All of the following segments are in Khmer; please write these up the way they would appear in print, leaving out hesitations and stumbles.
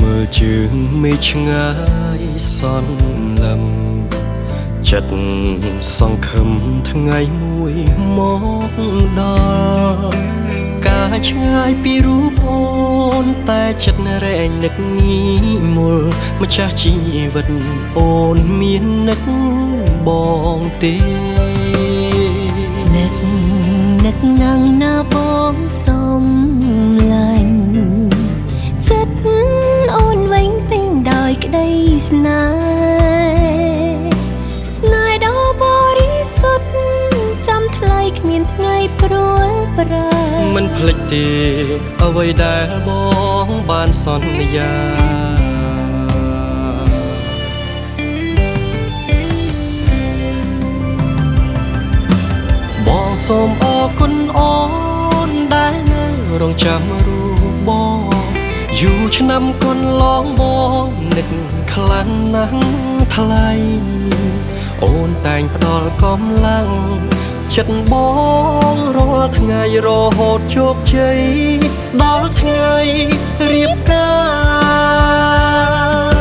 មើលជើងមេឃឆ្ងាយសន្លឹមចិត្តសង្ឃឹមថ្ងៃមួយមកដល់ការឆ្ងាយពីរូបអូនតែចិត្តរែងនឹកងីមុលម្ចាស់ជីវិតអូនមាននឹកបងទេនឹកណាំងណាបងសុំឡាញ់ចិត្តអូនវិញពេញដោយក្តីស្នេហ៍ដ៏បរិសុទ្ធចាំថ្លៃគ្មានថ្ងៃព្រួលប្រែមិនភ្លេចទេអ្វីដែលបងបានសន្យាបងសូមអរគុណអូនដែលនៅរងចាំរូបបងយូរឆ្នាំកន្លងបងនឹកខ្លាំងណាស់ថ្លៃអូនតែងផ្ដល់កម្លាំងចិត្តបងរាល់ថ្ងៃរហូតជោគជ័យដល់ថ្ងៃរៀបការ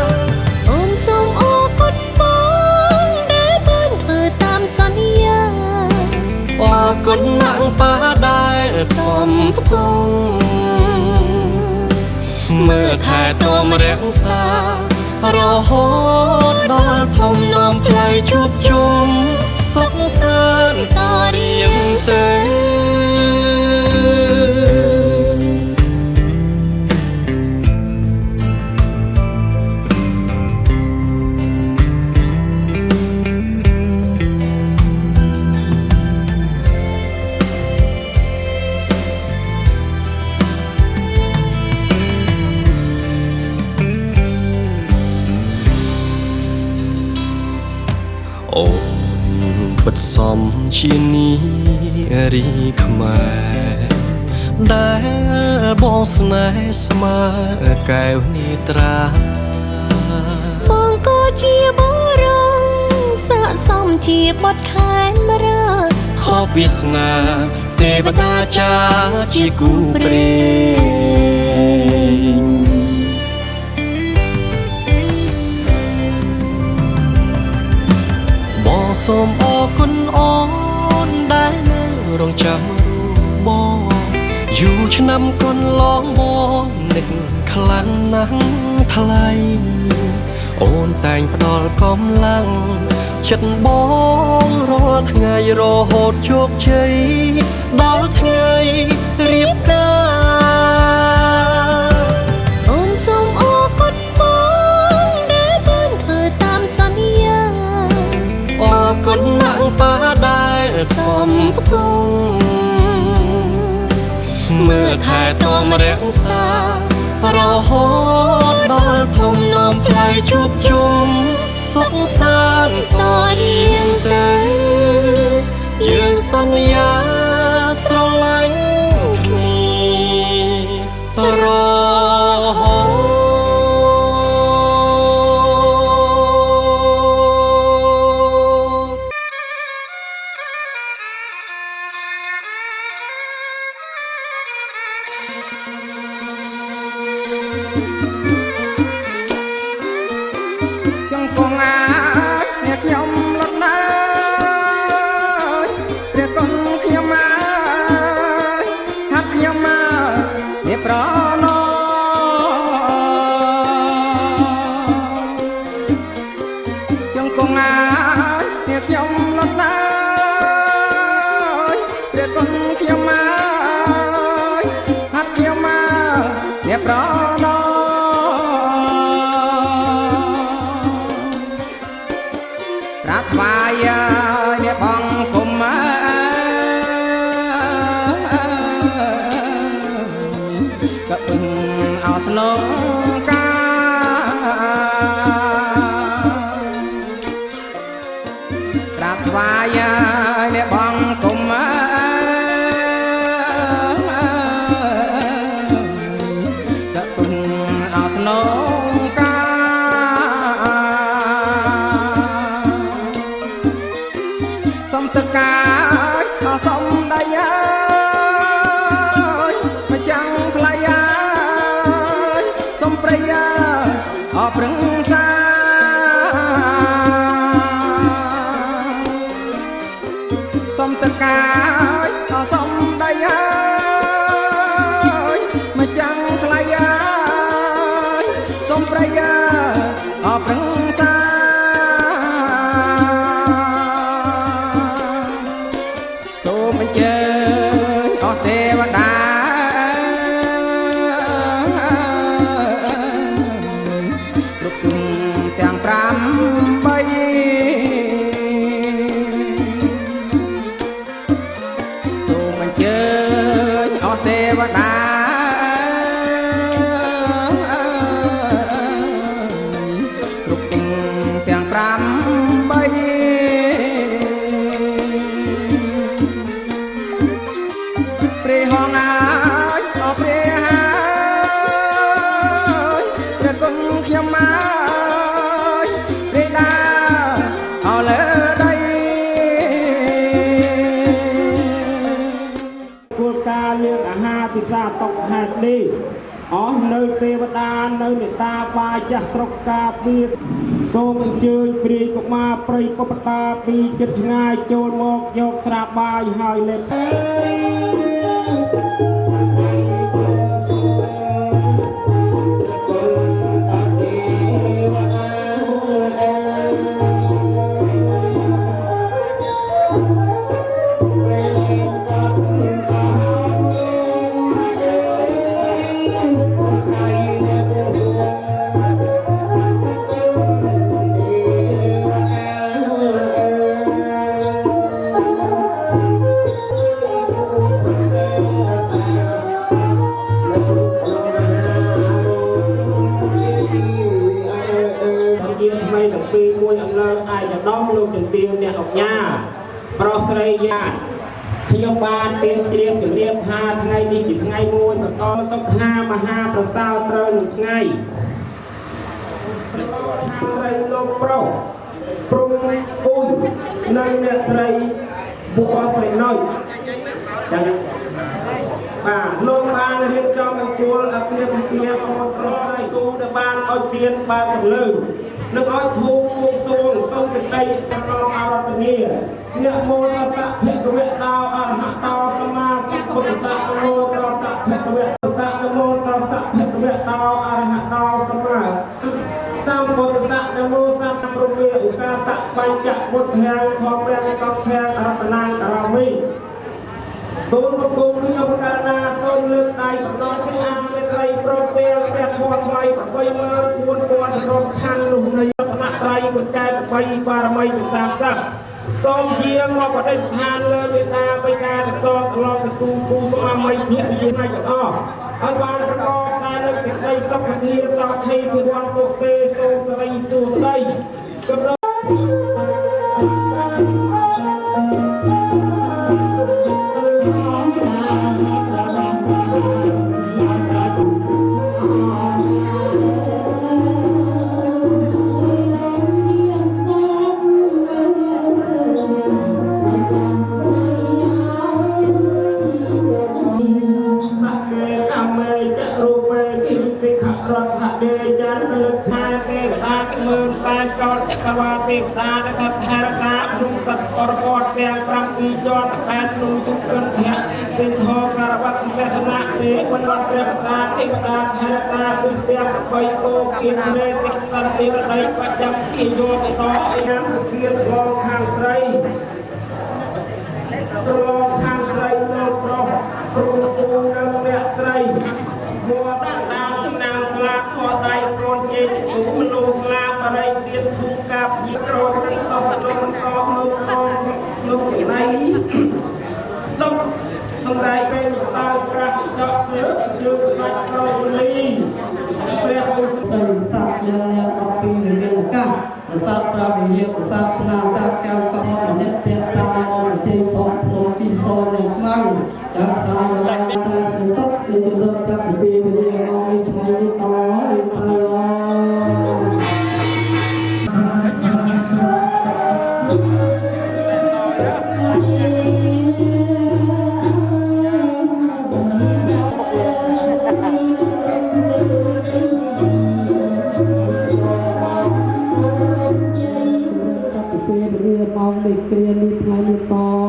អូនសូមអរគុណបងដែលបានធ្វើតាមសន្យាអរគុណណាស់ប៉ាដែលសំផ្គុំមើលថែទាំរក្សារហូតដល់ភ្នំនាំផ្លូវជួបជុំសុខសាន្តតរៀងទៅអូនពិតសមជានារីខ្មែរដែលបងស្នេហ៍ស្មើកែវនេត្រាបងក៏ជាបុរសស័ក្តិសមជាបុត្រខែមរាខកវាសនាទេវតាចាជាគូព្រេងបងសូមអរគុណអូនដែលនៅរងចាំរូបបងយូរឆ្នាំកន្លងបងនឹកខ្លាំងណាស់ថ្លៃអូនតែងផ្ដល់កម្លាំងចិត្តបងរាល់ថ្ងៃរហូតជោគជ័យដល់ថ្ងៃរៀបការអូនសូមអរគុណបងដែលបានធ្វើតាមសន្យាអរគុណណាស់ប៉ាដែលសំផ្គុំមើលថែទាំរក្សារហូតដល់ភ្នំនាំផ្លូវជួបជុំសុខសាន្តតរៀងទៅយើងសន្យាស្រឡាញ់គ្នារហូតចង្គង់អាអ្នកខ្ញុំលត់ណាព្រះគុណខ្ញុំមកហាត់ខ្ញុំមកអ្នកប្រណោចង្គង់អាអ្នកខ្ញុំលត់ណាព្រះគុណខ្ញុំមកហាត់ខ្ញុំមកអ្នកប្រណោប្រាថ្វាយអ្នកបងគុំក៏ពឹងអស្នងកាប្រាថ្វាយអ្នកបងគុំក៏ពឹងអស្នងកាសុំទឹកកាយសុំដៃអើយមកចាំងថ្លៃអើយសុំព្រៃអើយ កាយអសំដីហើយមកចាំងថ្លៃហើយសំប្រៃអប្រឹងសាសូមអញ្ជើញអស់ទេវតាគ្រប់ទុំទាំង5 ទេវតាគ្រប់ទាំង8ព្រះហងហើយអរព្រះហើយព្រះគុណខ្ញុំមកព្រះដាអរលើដីគោលការណ៍លើអាហារពិសាតុកហេតុនេះអស់នៅទេវតានៅមេត្តាបាចាស់ស្រុកការពារសូមអញ្ជើញព្រាយកុមារព្រៃពុបតាពីចិត្តឆ្ងាយចូលមកយកស្រាបាយហើយលេបលោកជំទាវអ្នកអុកញ៉ាប្រុសស្រីយ៉ាខ្ញុំបានទៀនត្រៀមជំរាបថាថ្ងៃនេះជាថ្ងៃមួយបកលសុខាមហាប្រសើរត្រូវនឹងថ្ងៃស្រីលោកប្រុសព្រំអ៊ុយនិងអ្នកស្រីបុកស្រីណុយចឹងបាទលោកបានរៀបចំអង្គុលអភិបទាអូនប្រុសស្រីគូដែលបានឲ្យទៀនបានទៅលើនឹងឲ្យធូបគួងសួងសូមសេចក្តីប្រឡងអរតនីអ្នកមោលសៈភគវៈតោអរហតោសម្មាសម្ពុទ្ធស្សៈនមោតស្សៈភគវៈសៈនមោតស្សៈភគវៈតោអរហតោសម្មាសម្ពុទ្ធស្សៈនមោសៈព្រមេឧកាសៈបញ្ចពុទ្ធាធម្មៈសង្ឃារតនាករមីទូលប្រគំខ្ញុំកាលណាសូមលើកដៃបន្តស្អាតមេត្រីប្រពេលព្រះធម៌ថ្មី84000ក្រុមខណ្ឌនោះនៃរតនត្រ័យគុណចែក3បារមីទាំង30សូមយាងមកបដិស្ថានលើមេត្តាបិតាទាំងសងកន្លងទៅទូគូស្វាមីភរិយាទាំងអស់ឲ្យបានប្រកបតែនូវសេចក្តីសុខធាសង្ឃីពិវត្តពុទ្ធទេសូមសិរីសួស្តីកំដរចក្រវាលទេវតាដែលថាថែរក្សាក្នុងសត្វអរពតទាំង7ជាន់តែក្នុងទុគិនភៈសិទ្ធោការវត្តសេសនៈទេវតាព្រះប្រសាទេវតាថែរក្សាទិទាំង8គោគៀនជ្រេតិសន្តិរដីបច្ចំពីយោទៅតអីយ៉ាងសុគៀនឡងខាងស្រីឡងខាងស្រីលោកប្រុសព្រមគូនឹងអ្នកស្រីមួសតាចំណាំស្លាខដៃកូនជេកទូមនុស្សស្លាបរិយទៀតធូកាប់យីក្រោតទឹកសោះលោកបន្តលោកខំលោកចំណៃលោកសម្ដែងពេលសើក្រាស់ចោតធ្វើជើងស្បាច់ក្រោយលីព្រះពុទ្ធទៅសាស្ត្រយ៉ាងអ្នក12រៀងកាប្រសាទប្រាវិយប្រសាទផ្នាតាកៅកោមនិតទេតាមកទេពំភ្នំពីសូននៅខ្មៅចាក់សាយឡាយតាប្រសពពីរត់កាប់ពីវិរិយមកមានថ្មីនេះតរៀបហើយពេល វិរិយមកនេះគ្រានេះថ្ងៃនេះត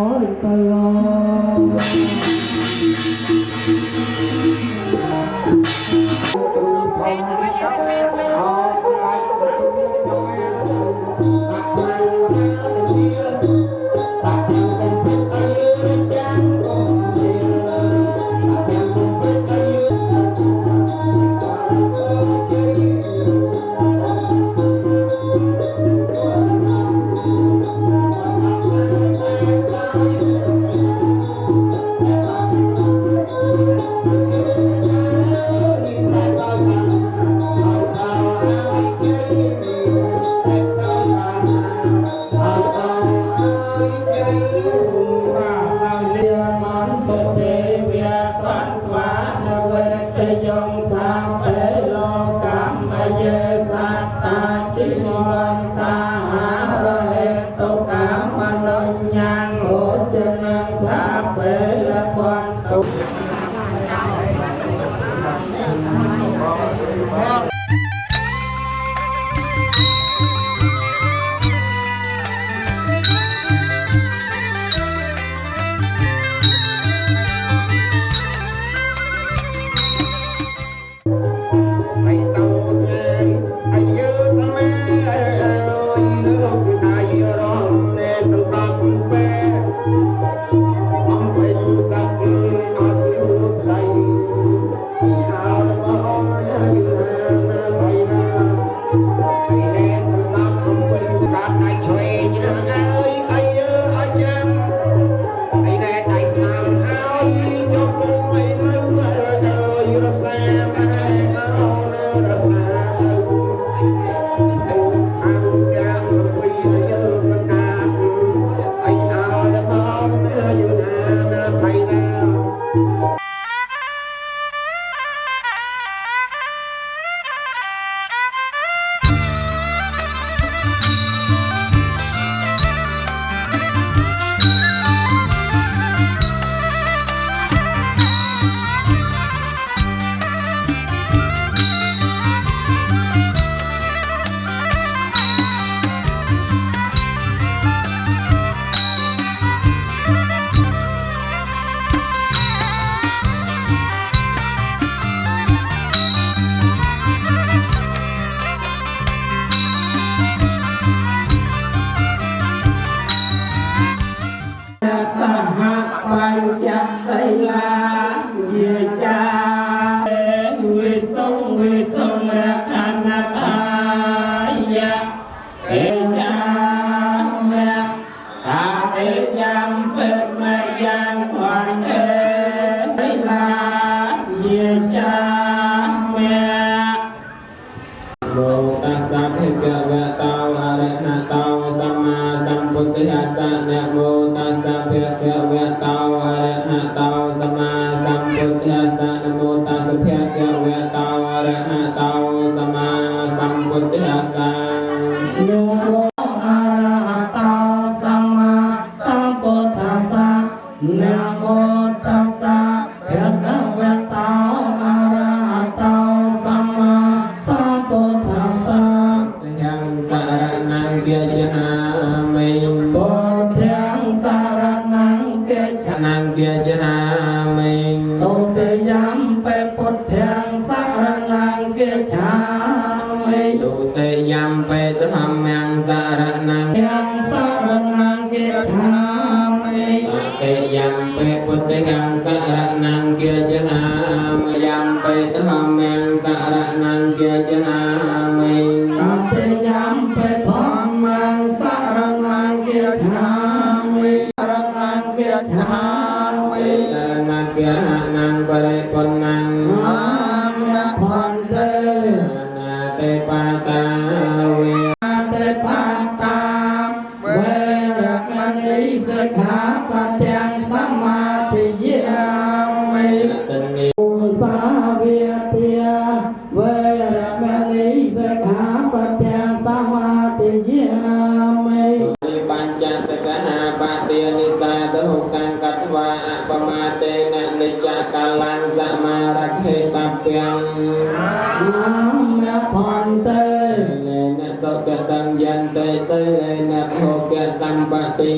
កតាំងយន្តេសីលេនភោគសម្បត្តិ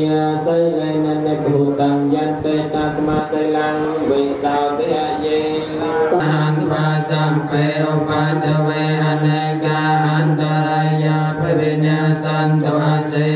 សីលេននិភូតាំងយន្តេតាស្មាសីលੰវិសោទយយេសានវាសំពេឧបតវេអនេកាអន្តរាយាភវិញ្ញាសន្តវសេ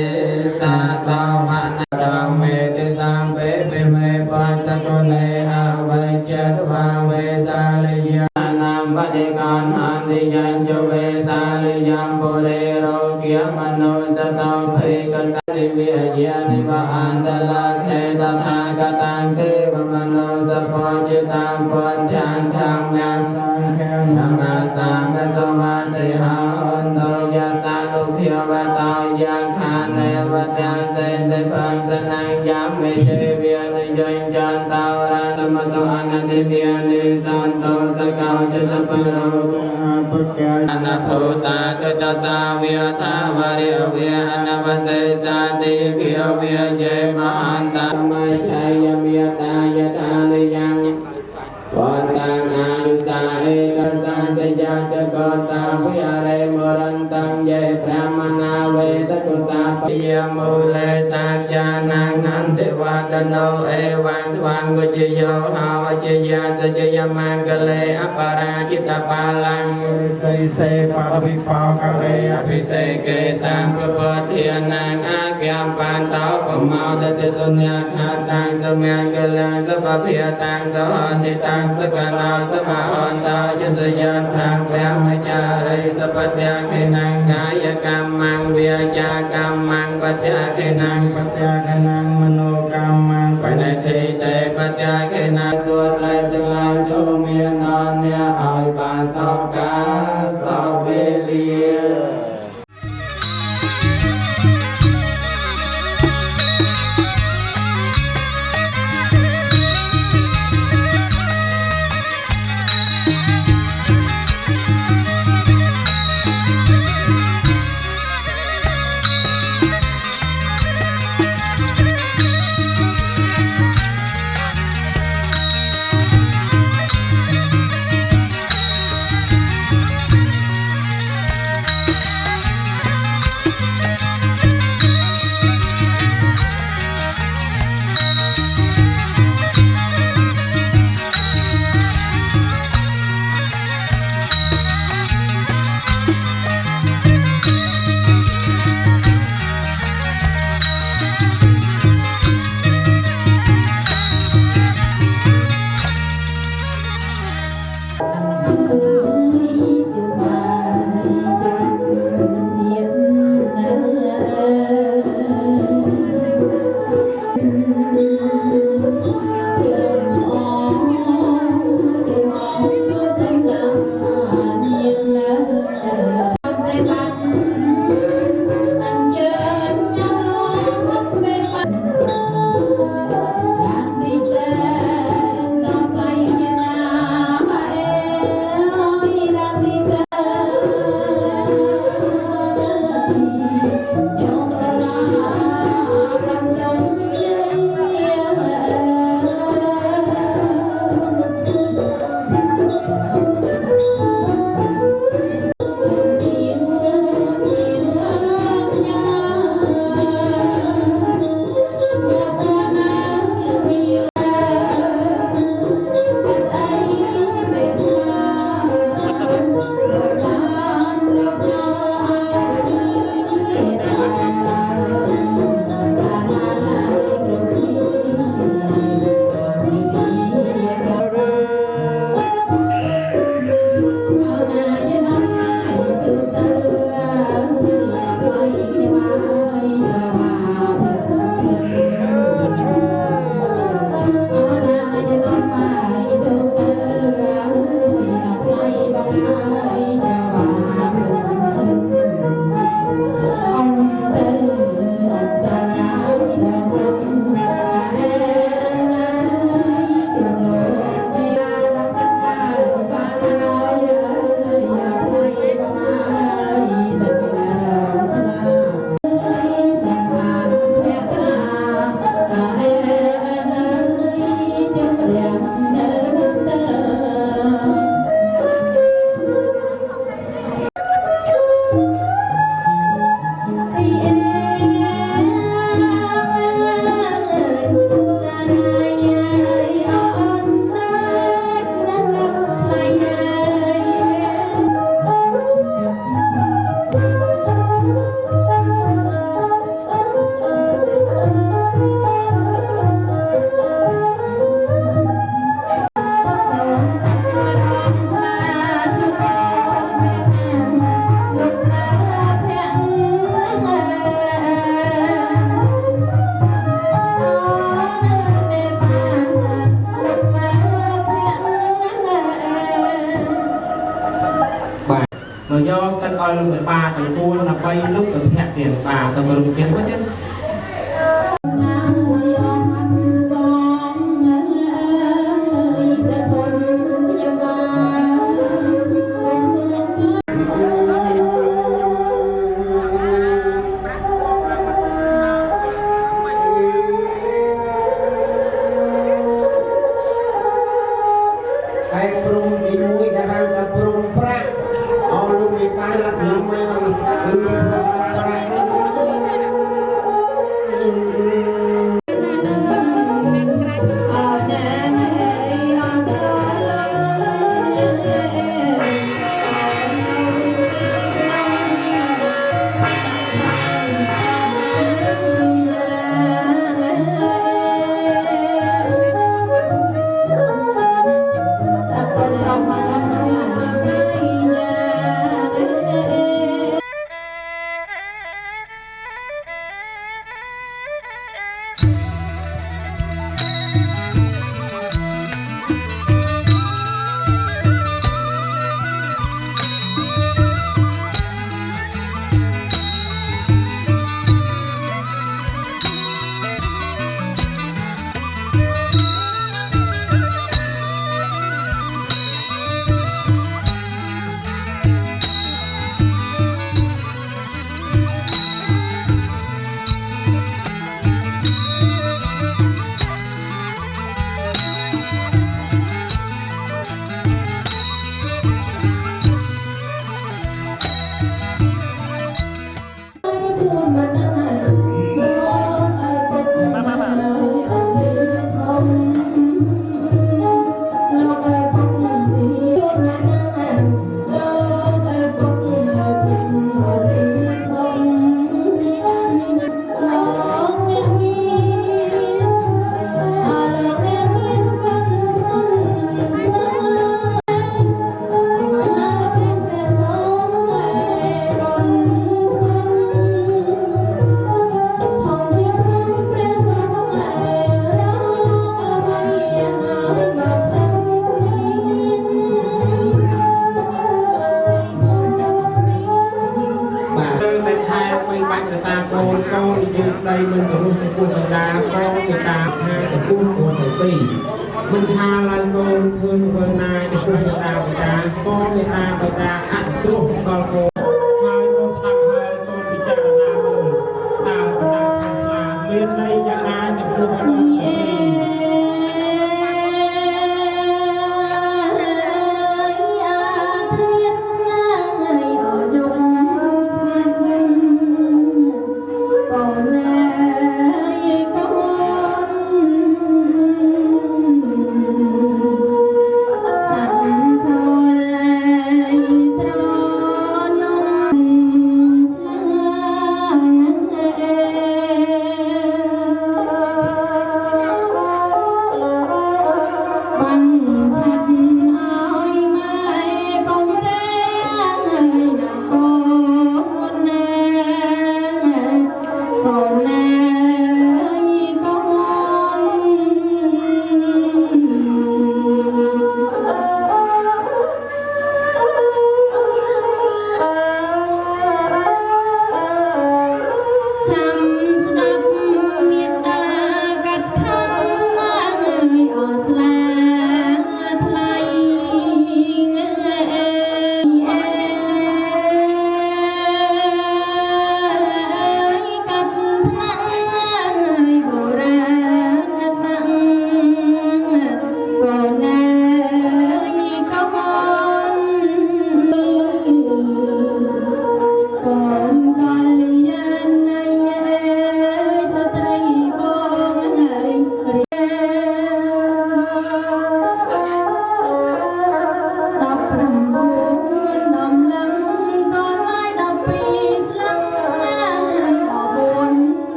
សាតវនធម្មេតិសំពេពិមេបតកុនេអវៃចតវាវេសាលយានាមបតិកានានិយញ្ជវេសាលយំបុរិរោគយមនោសតោភេកសរិវិយានិវអន្តលខេតថាកតាំទេវមនោសពោចិតាំពុទ្ធានធម្មំធម្មសាមសវតិហោន្តយាសានុភាវតោយ៉ាងខានេវតាសេនតិបង្សនញ្ញំវិជេវិនិយញ្ចន្តោរសមតោអនតិវិនិសន្តោសកោចសពរោពុទ្ធកាអនភូតាកតសាវិថាវរិយវិអនវសេសាតិវិវិយេមហន្តមៃឆៃយមិយតាយតានិយំវន្តាំអាយុសាអេកសានតិយាចកតាវិអរិមរន្តំយេព្រមនាវេតកុសាបយមូលេសាខ្យានាងនន្តិវកណោអេវੰទ្វាងវិជយោហោវជយាសច្ចយមង្គលេអបរាជិតបាលੰសីសេបវិបោកលេអភិសេកេសាមពពធានាងអាក្យំបានតោបមោទតិសុញ្ញាខាតាំងសមង្គលាសពភិយតាំងសហតិតាំងសកណោសមហន្តោចសយន្តាំព្រះមចារិសពត្យាខេណាងកាយកម្មੰវាចាកម្មੰបត្យាខេណាងបត្យាខេណាងមនោកម្មੰបណិធិតេបត្យាខេណាសួស្ដីទាំងឡាយចូលមានអនៈឲ្យបានសពកាសពវេលា យកទឹកឲ្យលោកបាទាំងពួនដើម្បីលោកទៅធាក់ទៀតបាទទៅរំជិះវិញ ហើយព្រំទីមួយគេហៅថាព្រំប្រាក់អស់លោកមេបាយឡើងព្រំមកគឺព្រំប្រាក់ មិនថាឡើយកូនឃើញវើណាយទៅពុទ្ធតាបិតាក៏មេត្តាបិតាអនុគ្រោះដល់កូនហើយកូនស្ដាប់ហើយកូនពិចារណាមើលតើបណ្ដាខាងស្លាមានន័យយ៉ាងណាចំពោះកូន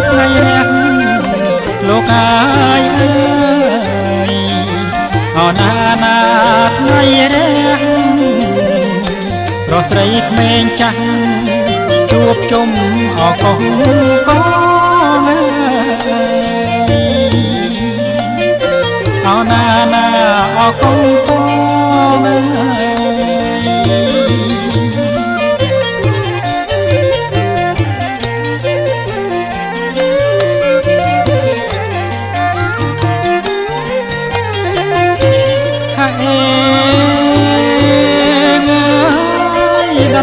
ថ្ងៃរាំងលោកអាយអើយអណាថ្ងៃរាំងរស្រីក្មេងចាស់ជួបជុំអកងកងអណាអកងកង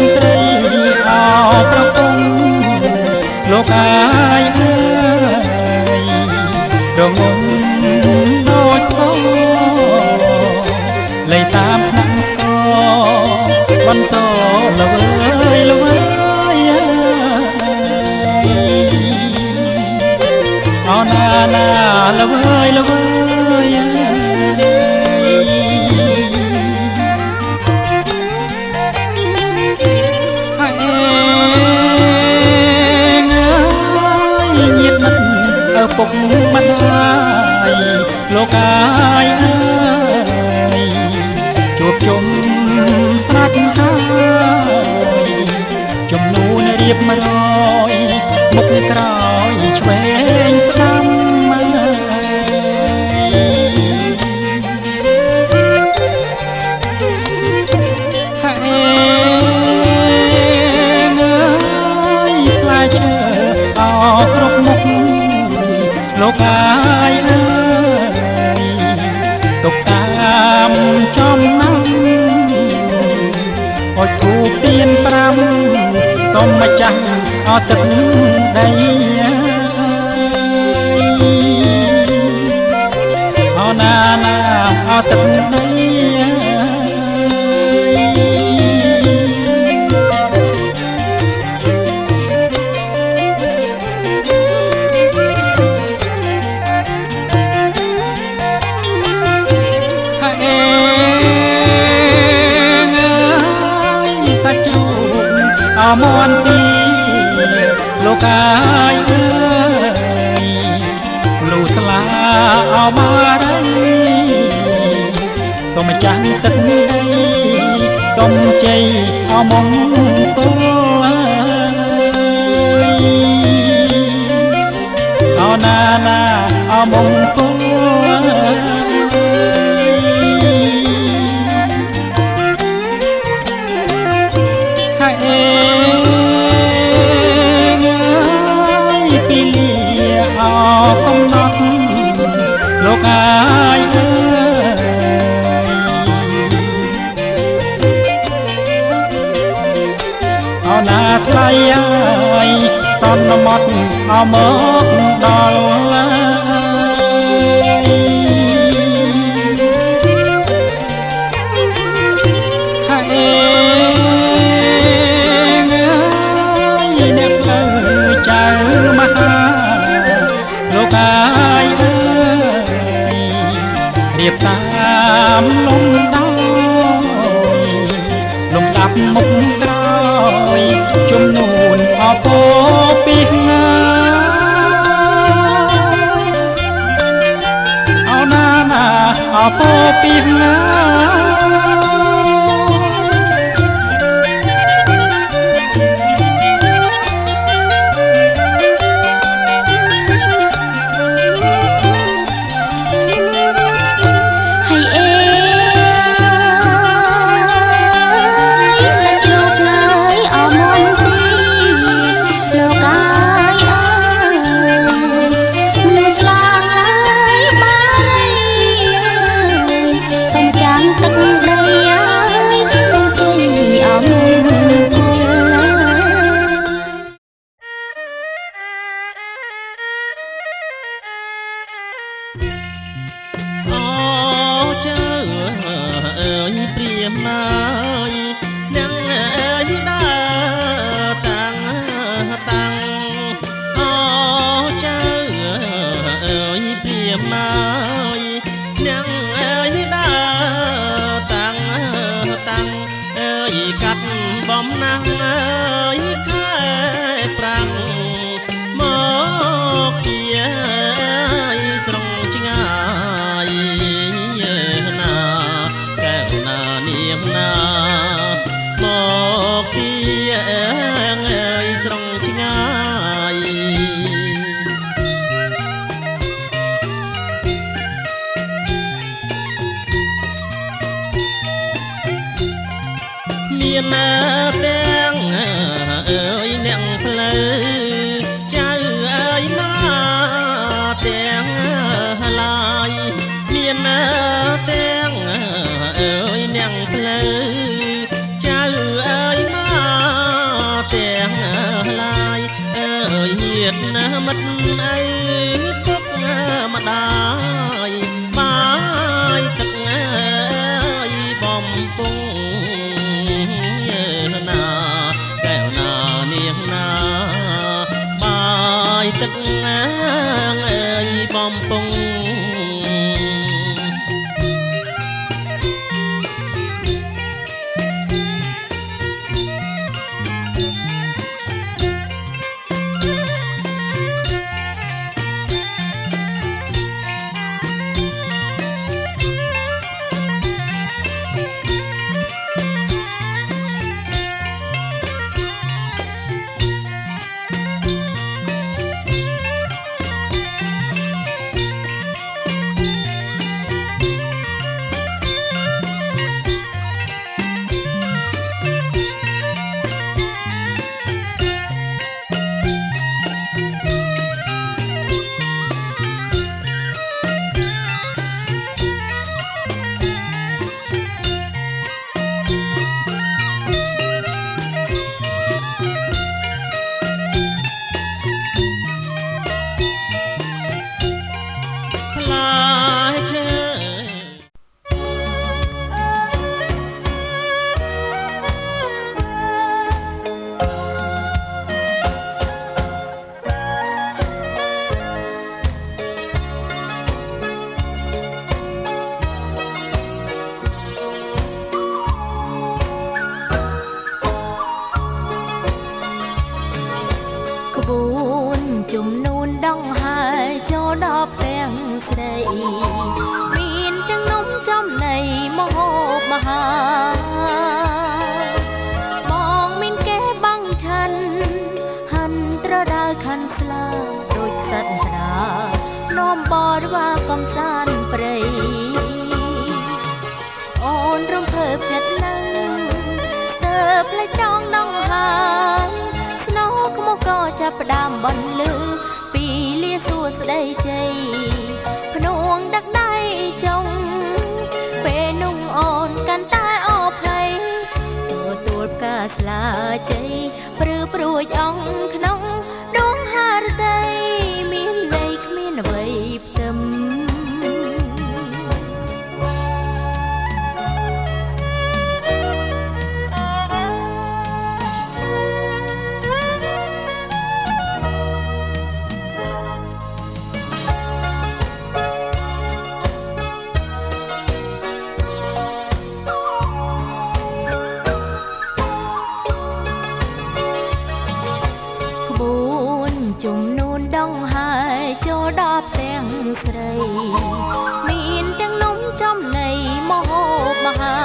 តន្ត្រីអោប្រពងលោកអាយអើយរងំដូចផងលៃតាមថ្នាក់ស្គរបន្តល្វើយអណាល្វើយពុកម្ដាយលោកអាយអើយជួបជុំស្រាច់ហើយជំនូនរៀប100មុខក្រោយឆ្វេងស្ដាំផ្លែឈើអោគ្រប់មុខលោកអាយអើយទុកតាមចំណាំអុជធូបទៀន5សូមម្ចាស់អត់ទឹកដីអណាអត់ទឹកដីអមនទីលោកអាយអើយលូស្លាអមារីសូមចាំទឹកដីសូមជ័យអមង្គលអណាអមង្គលកំណត់លោកអាយអើយអណាថ្លៃអើយសន្មត់អមកដល់អ្នកផ្លូវចៅមហាលោកអាយអើយរៀបតាមលំដាប់មុខក្រោយជំនូនអពោពីងាអណាអពោពីងាចាំ នាងណាមកពីអើយស្រងឆ្ងាយមានណាទាំងអើយអ្នកផ្លូវចៅអើយមកទាំងឡាយមានណាទាំងអើយអ្នកផ្លូវចៅអើយមកទាំងឡាយអើយញាតិណាមិត្តអើយពុកម្ដាយបាយទឹកអើយបំពង់កែវណានាងណាបាយទឹកអើយបំពង់ជំនូនដងហើយចូលដល់ផ្ទាំងស្រីមានទាំងនំចំណីមហូបមហាបងមានគេបាំងឆាន់ហាន់ត្រដៅខាន់ស្លាដូចខ្សាត់ត្រានាំបរិវារកំសាន្តព្រៃអូនរំភើបចិត្តណាស់ស្ទើរផ្លេចដងហើយស្នោខ្មុំក៏ចាប់ផ្ដើមបន្លឺពីលាសួស្ដីជ័យភ្នួងដឹកដៃចុងពេលនោះអូនកាន់តែអភ័យទទួលផ្កាស្លាជ័យព្រឺព្រួយអង្គក្នុងដងហារតីមានន័យគ្មានអ្វីផ្ទឹមជំនូនដងហើយចូលដល់ផ្ទាំងស្រីមានទាំងនំចំណីមហូបមហា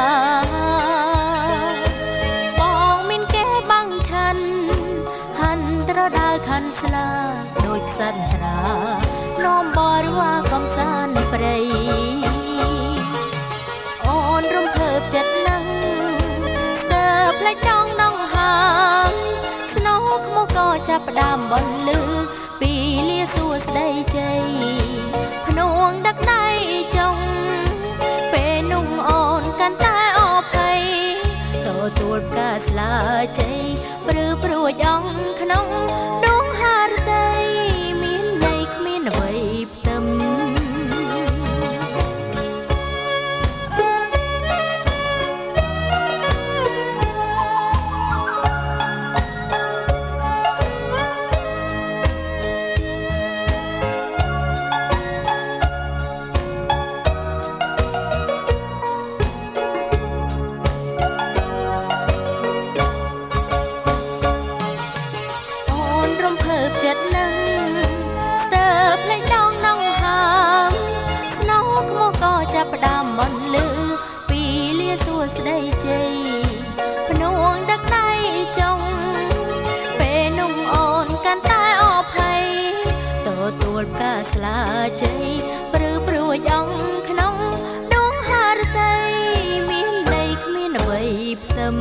បងមានគេបាំងឆាន់ហាន់ត្រដៅខាន់ស្លាដូចខ្សាត់ត្រានាំបរិវារកំសាន្តព្រៃអូនរំភើបចិត្តណាស់ស្ទើរផ្លេចដងហើយស្នោខ្មុំក៏ចាប់ផ្ដើមបន្លឺពីលាសួស្ដីជ័យភ្នួងដឹកដៃចុងពេលនោះអូនកាន់តែអភ័យទទួលផ្កាស្លាជ័យព្រឺព្រួយអង្គក្នុងដងហារតីមានន័យគ្មានអ្វីផ្ទឹមអូ ជ័យភ្នួងដឹកដៃចុងពេលនោះអូនកាន់តែអភ័យទទួលផ្កាស្លាជ័យព្រឺព្រួយអង្គក្នុងដងហារតីមានន័យគ្មានអ្វីផ្ទឹម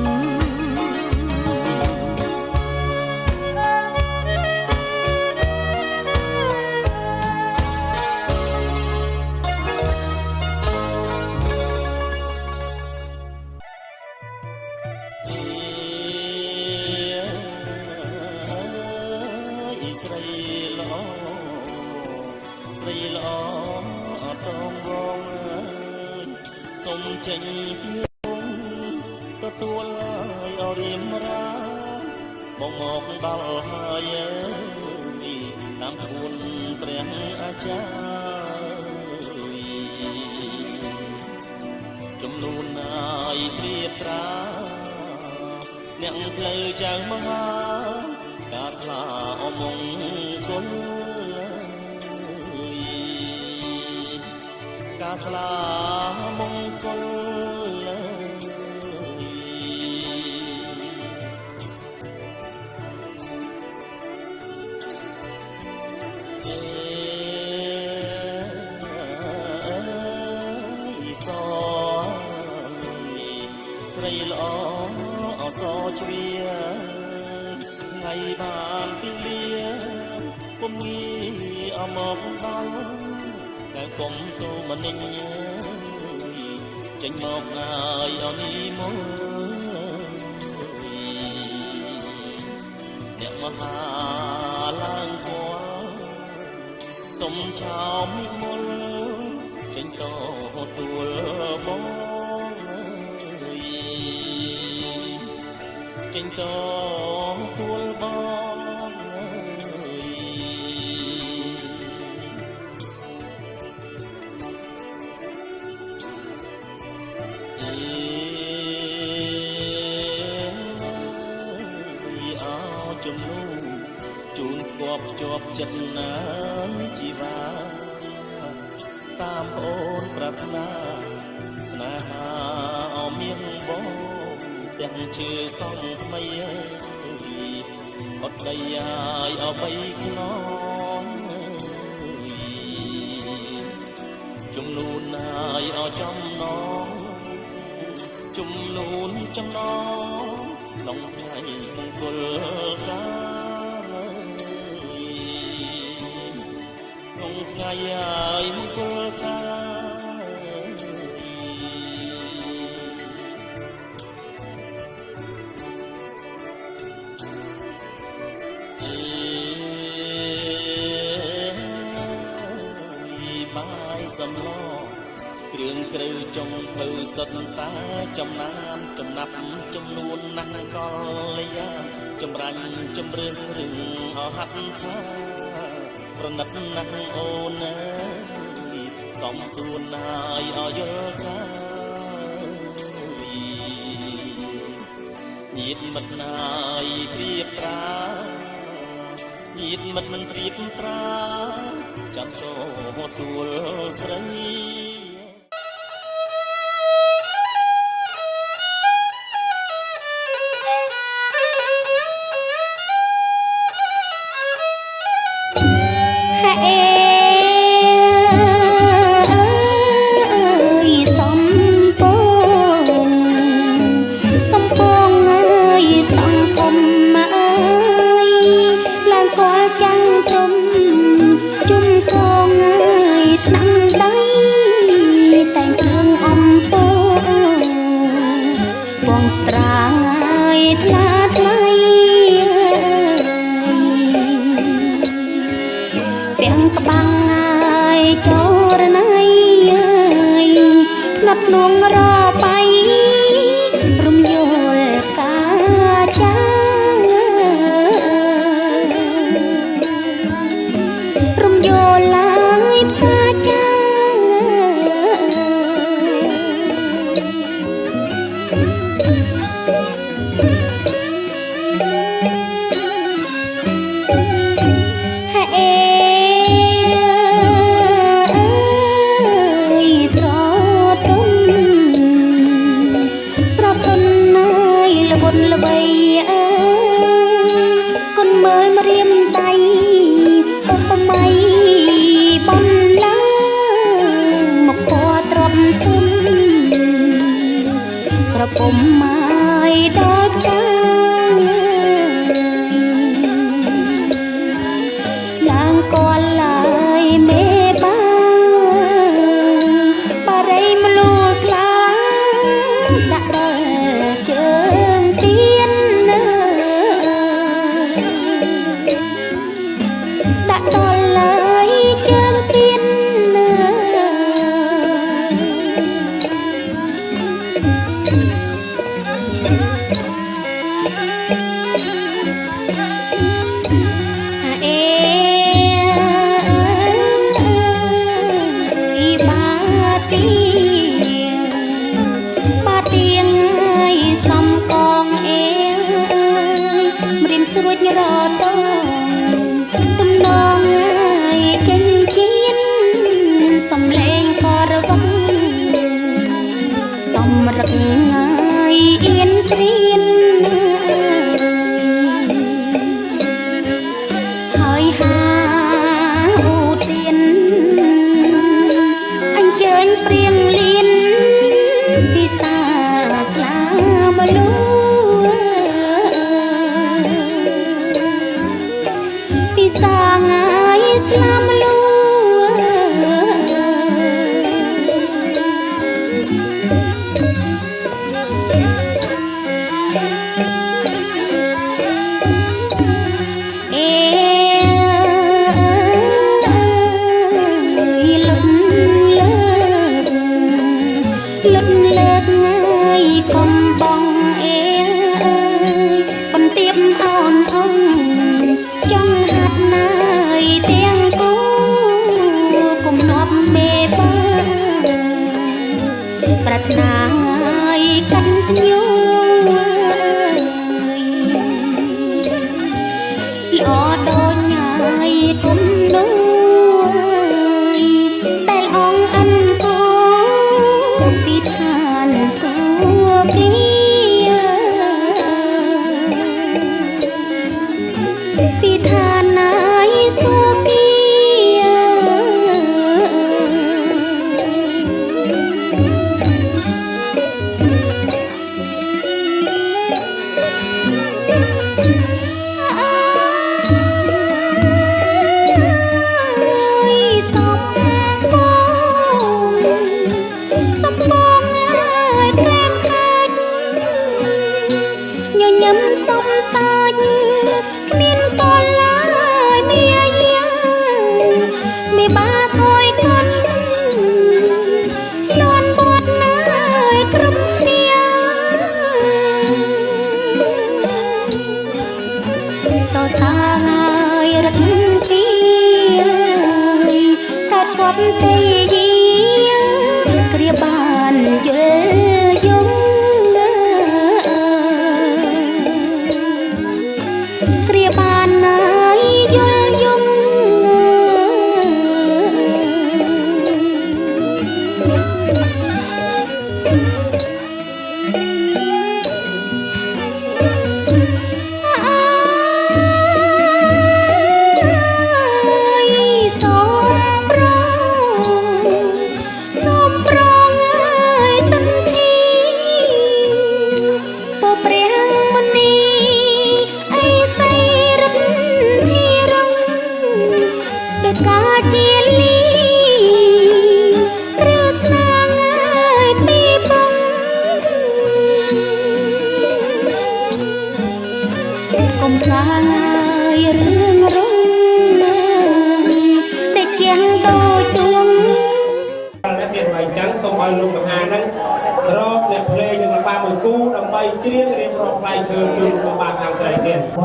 ស្រីល្អស្រីល្អអត់តងរងសុំចេញពីទទួលឲ្យអរិមរាបងមកដល់ហើយតាមខ្លួនព្រះអាចារ្យចំនួនឲ្យព្រាបត្រាអ្នកផ្លូវចៅមហាកាស្លាអមង្គលកាស្លាមង្គលស្រីល្អអសជ្រាថ្ងៃបានពីលាពុំងាយអមកដល់តែគុំទូមនិញចេញមកហើយអនីមកអ្នកមហាឡើងគួរសុំចោមនិមលចេញតទួលបងចេញតទួលបងជំនួសជូនគប់ជាប់ចិត្តណាជីវាតាមអូនប្រាថ្នាស្នេហាអមានបងទាំងជឿសងថ្មីអត់ដីឲ្យអបីខ្នងជំនួនឲ្យអចំណងជំនួនចំណងក្នុងថ្ងៃមង្គលកាក្នុងថ្ងៃឲ្យមង្គលកាបាយសំឡគ្រឿងគ្រូចុងភៅសុទ្ធតាចំណានចំណាប់ចំនួនណាស់កលយាចម្រាញ់ជំរឿនរឿងអហັດថាប្រណិតណាស់អូនណាសំសួនណាយឲ្យយល់ថាញាតិមិត្តណាយព្រៀបត្រាញាតិមិត្តមិនព្រៀបត្រាចាំចូលទួលស្រីលួងរបៃរំយល់កាចារំយល់ឡាយកាចាស្រ พนนายละบนละใบคนเมื่อมาเรียมไตอุปไมยบนละหมกปัวตรมตุ้มกระผมไม้ดอกจางลางก่อนลายเมบ้าปะไรมลูสลาดักเดินเชิงเตียนดักตอนเลยเชิงเตียนสรุปรอดองตุ้มน้องเก่งกินสำเลงพอระวังสมรักง่ายเอียนเปลี่ยนหอยหาอูเตียนอันเจิญเปรียงเลียนพิศาสลาบลูสางไงสลามลูลุดเลิกไงคมบองปนเตียบอ่อนอ่องจังหัดนายเตียงกูกุมนบเมบ้าปรารถนาไงกันอยู่หล่อโดนใหญ่กุมนู้แต่ลองอันกูพิธานสัวกีพิธานนายสัวกีสมสัญเมียนตอนลายเมียเยี่ยไม่บ้าคอยกันนอนบดนายกรุบเสียสาวสายรักเพียกัดกดเตยีเกลียบานเยอะยงบ้านนายยลยงสมปรองสันทีปเปรียงมันนี้ไอ้ใส่กาเจียลีกระสางไอปีบังกลมทางไอเรื่องรุ่งได้เจียงโดยดวงและเปลี่ยนใหม่จังส่งไปลงมาหานั้นรอบเนี่ยเพลงหนึ่งมาปาเหมือนกู้ดำไปเตรียมรอบไฟเชิญยืนมาปาทางใส่เกียนไป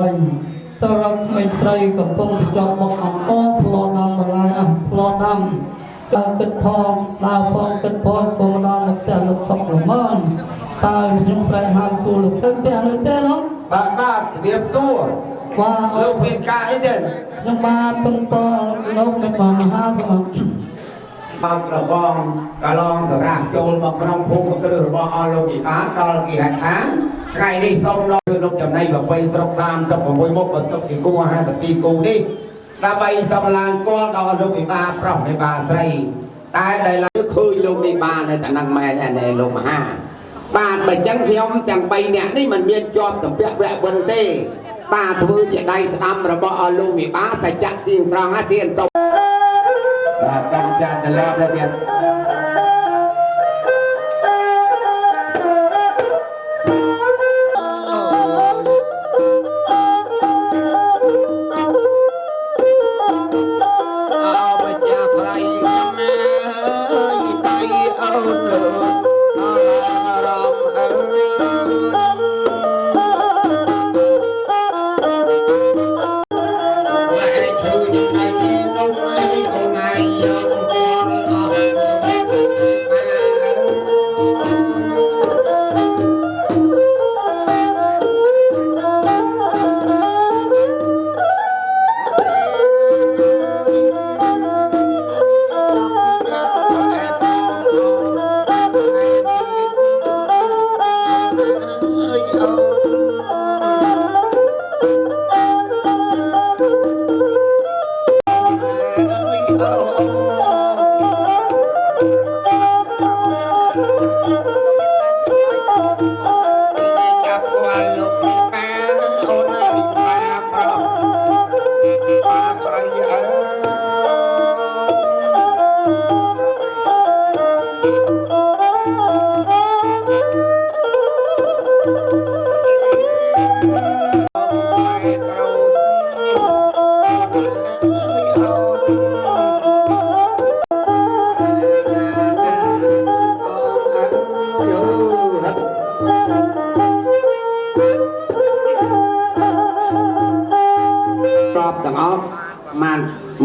ตลอดไม่ใส่กับพงจะจอมบอกของก้อนสลอดำมาลายสลอดำจะกึศพองดาวพองกึศพองพองดาวลูกแต่ลูกศพหลงมันตายยังใส่หางสู่ลูกเส้นแต่ลูกแต่เนาะบ้านเรียบตัวว่าเราเป็นการให้เด่นยังมาเป็นตัวลูกในบ้านหาก่อน បប្របងកឡងសម្រាប់ចូលមកក្នុងភូមិគ្រឹះរបស់អស់លោកវិបានដល់គេហដ្ឋានថ្ងៃនេះសូមលោកលោកចំណៃប្របីស្រុក36មុខបន្ទុកជាគូ52គូនេះដើម្បីសម្លាញ់គាត់ដល់លោកវិបានប្រុសវិបានស្រីតែដែលឃើញលោកវិបាននៅតែនឹងមែនឯលោកមហាបាទបើចឹងខ្ញុំទាំង3នាក់នេះមិនមានជាប់តម្ពាក់វគ្គវិនទេបាទធ្វើជាដៃស្ដាំរបស់អស់លោកវិបានសច្ចៈទៀងត្រង់ហើយទៀងតបាទតាមចាត់ត្រឡប់ទៅទៀត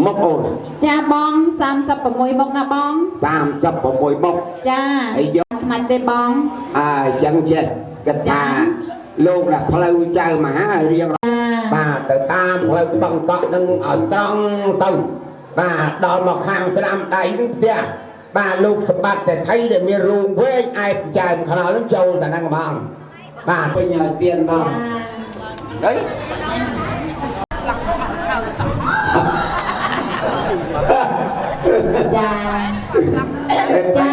មុខអូនចាបង36មុខណាបង36មុខចាហើយយកផ្នែកទេបងអញ្ចឹងចេះគិតថាលោកដាក់ផ្លូវចៅមហារៀងបាទទៅតាមផ្លូវបឹងកក់នឹងឲ្យត្រង់ទៅបាទដល់មកខាងស្ដាំដៃនឹងផ្ទះបាទលោកសម្បត្តិតែថៃដែលមានរូងវែងឯបចែមខ្នល់នឹងចូលតែហ្នឹងបងបាទពេញឲ្យទៀនបងហីចាចា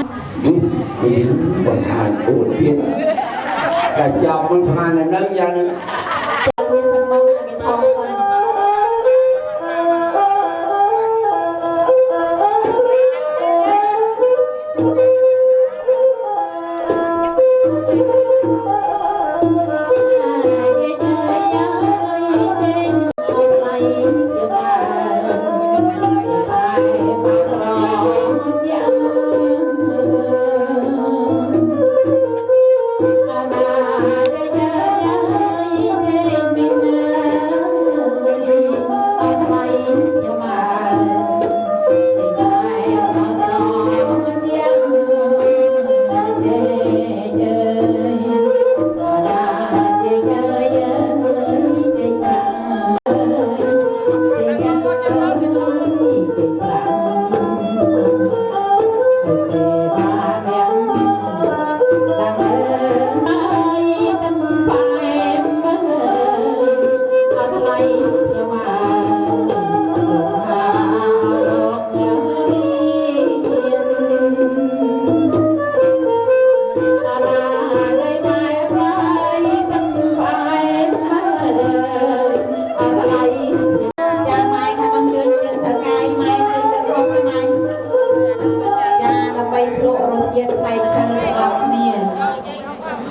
មានបង្ហាញគួរទៀតតែចប់មិនស្មាននៅយ៉ាងនេះវាសឹងមកគេថងទៅ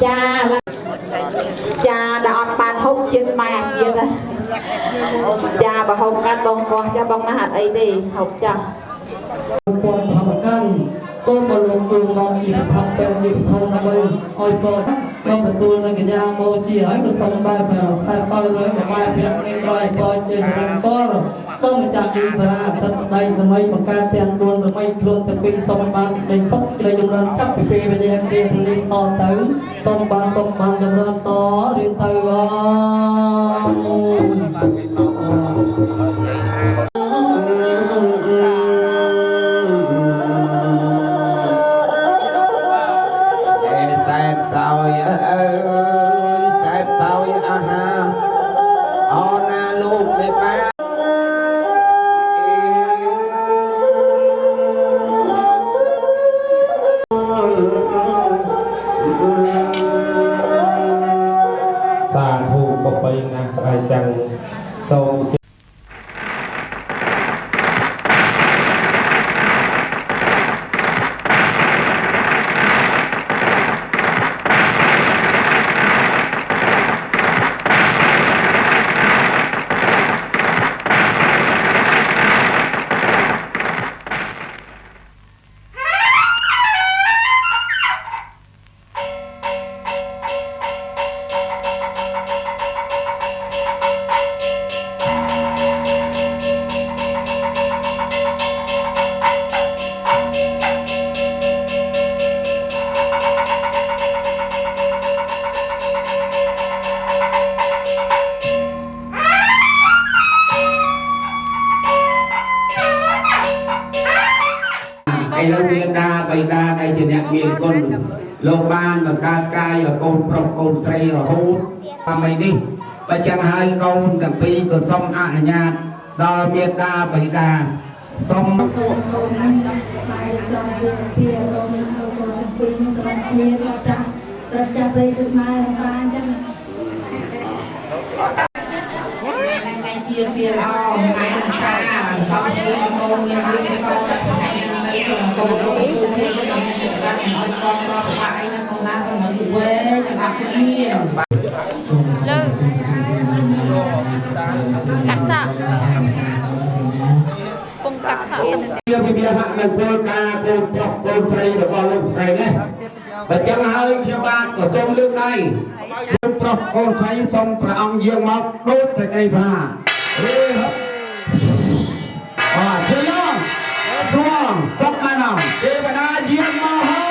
ចាđã ăn bàn hộp trên mày kia rồi cha bà hộp cắt bông con cho bông nó hạt ấy đi hộp cho con thằng căn con mà lục đường nó chỉ thằng bèo chỉ thằng nó bèo ôi con con phải tuôn lên cái nhà mồ chỉ ấy cái sông bay bèo sai bay rồi cái bay bèo nên rồi coi chơi conต้องจากอิสระตัดใดสมัยประกาศแทนดวงสมัยคลุนตะปีสมัยบางในสักใจจำนวนจับไปเปย์ไปเรียนเรียนต่อเติมต้องบางสมบางจำนวนต่อเรียนเติม អូណាលោកមេបាសាធុបបីណាស់ហើយចឹងសូម ឥឡូវមានដាបៃតាដែលជាអ្នកមានគុណលោកបានបង្កើតកាយឲ្យកូនប្រុសកូនស្រីរហូតតាមនេះបើចឹងហើយកូនទាំងពីរក៏សូមអនុញ្ញាតដល់មានដាបៃតាសូម ជាពីល្អថ្ងៃខាសោះជាកូនមានវិធីកូនថ្ងៃនេះសូមកូនលោកគ្រូនេះខ្ញុំស្រាប់ឲ្យកូនស្រាប់ថាអីណាកូនណាសូមឲ្យវេច្បាស់គ្នាលើកាត់សាពងកាត់សាជាវិទ្យាហមង្គលការកូនប្រុសកូនស្រីរបស់លោកស្រីនេះបើចឹងហើយខ្ញុំបាទក៏សូមលើកដៃកូនប្រុសកូនស្រីសូមព្រះអង្គយាងមកដូចតែគេថា chơi không? Đúng không? Tóc mai nào? Để bà đá diễn màu hông?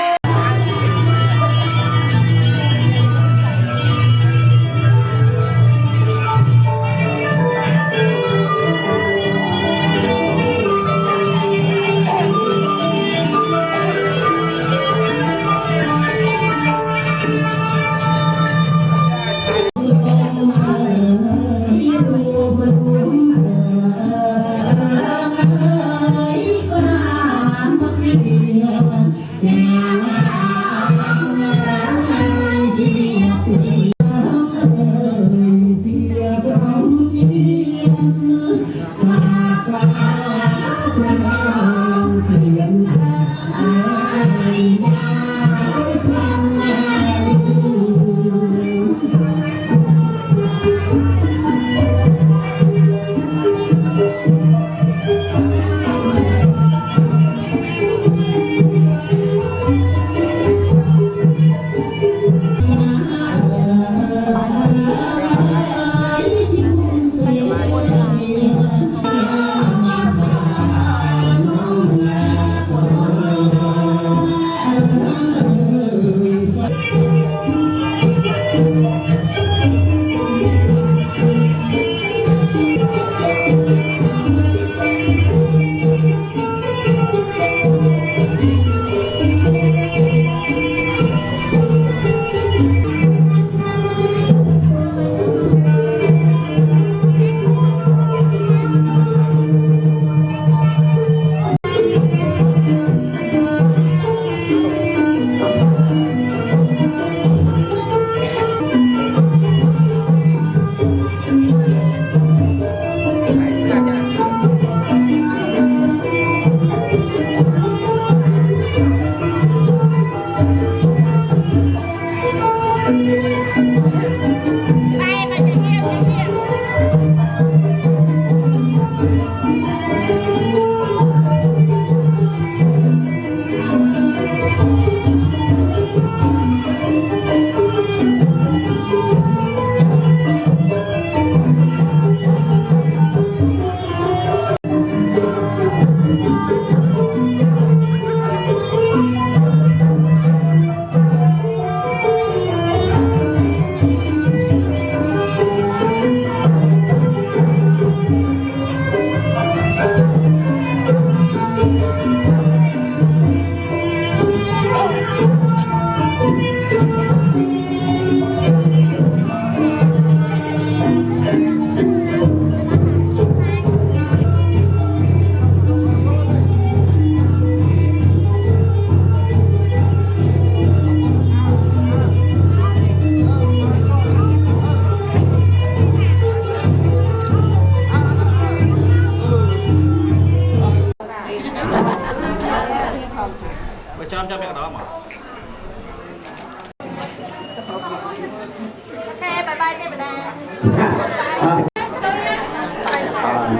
ទេបដា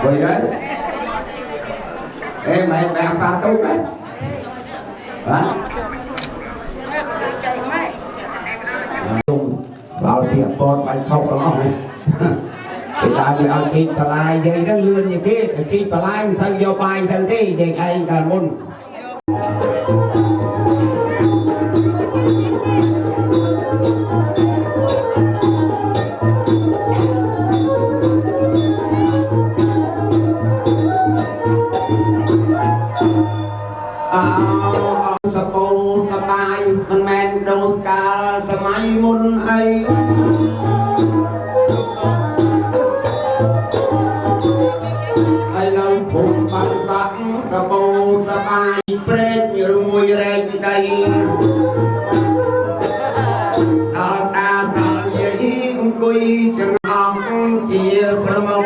vậy đấy ê mày ăn ba tốt đấy hả vào tiệm con bài không đó này người ta đi ăn thịt bà lai dây nó lươn như kia thịt bà lai thân vô bài thân đi thì anh là môn sập bồ sập bài mình men đôi cả thầm ai môn ai ai lâu cùng bằng bạc sập bồ sập bài prết như mùi rèn đầy sao ta sao vậy cùi chẳng học chia phần mông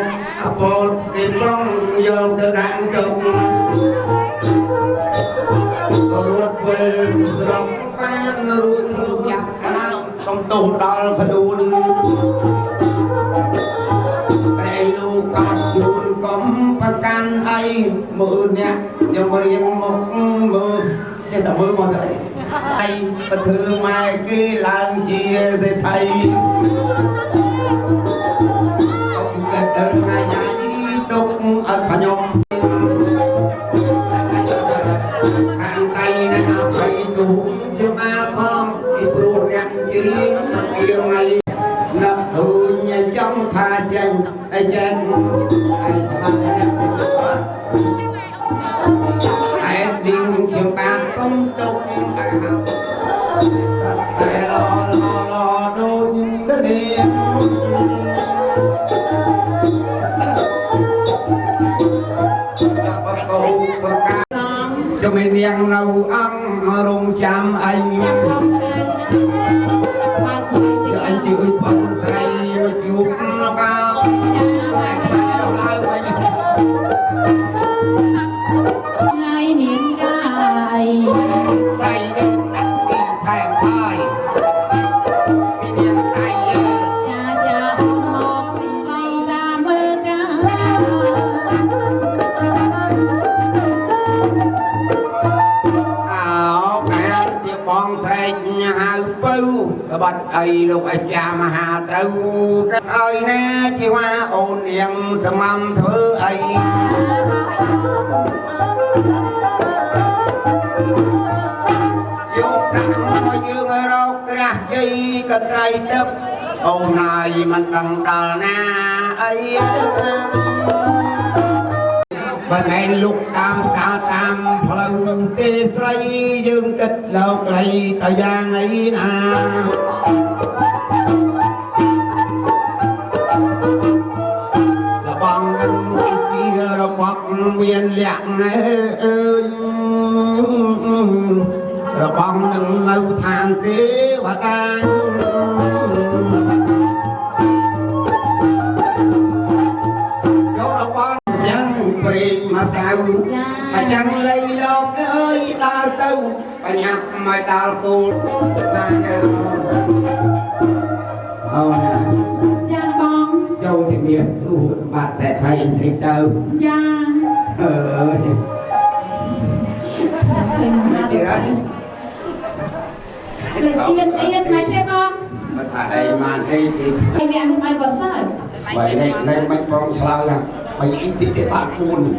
bột tìm trong vô từ đạn trục ruột về rộng ban ruột ruột chặt trong tù đal phun đây lu cọp dùn cấm và can ai mưa nè nhưng mà riêng một mưa cái tờ mưa mà thầy ai bất thường mai cái làng chia dây thầy ông kết đơn ngày nhảy tục ở khả nhông chúng ta phong thì buồn nhạc chỉ yêu ngày nắp hư nhà trong tha chân ai chân ai ai tình chúng ta không tục ai học tại lo đôi cái đêm cho mình nhang nấu ăn rung chăm anh anh chửi bông say chuột nó cao ngày miền cài say đến đặt tiền thèm thôi miền say cha cha một say ta mơ ca con xe hai bưu bắt ai lúc ai cha mà hà trâu cái ơi nè chi hoa ôn niệm thầm âm thứ ấy vô cẳng mà dương ở đâu ra gì cái trai chấp ôn này mình đằng đà na ấy và ngày lúc tam xa tam lần tê say dương kịch lâu cây thời gian ấy nà là bằng anh kia rồi hoặc miền lạng ơi rồi bằng nâng lâu than tế và đang mà sao mà chẳng lấy lo cái ơi đau câu và nhạc mà đau tu mà cha con châu thì miệt tu bạt để thầy thì tao cha ơi gì đó yên mấy thế con mà thả đây mà đây thì anh mẹ không ai còn sao vậy đây mấy con sao ra mày ít tí cái bạn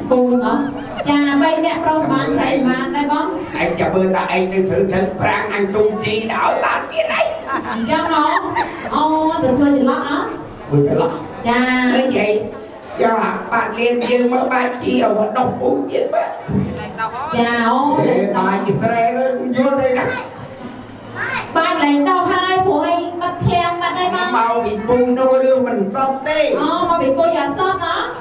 cuồng hả cha bay mẹ con bạn dạy mà đây con anh cho bữa ta anh thử prang anh tung chi đỡ bạn kia đây cha nó từ xưa thì lót đó bữa cái lọ cha như vậy do bạn liên dương mới bài chiều mà đọc bốn viết mà chào bài Israel vô đây nè bài này đâu hai phụ hay bắt thèm bạn đây mà màu bị bung đâu đưa mình sót đi mà bị cô già sót đó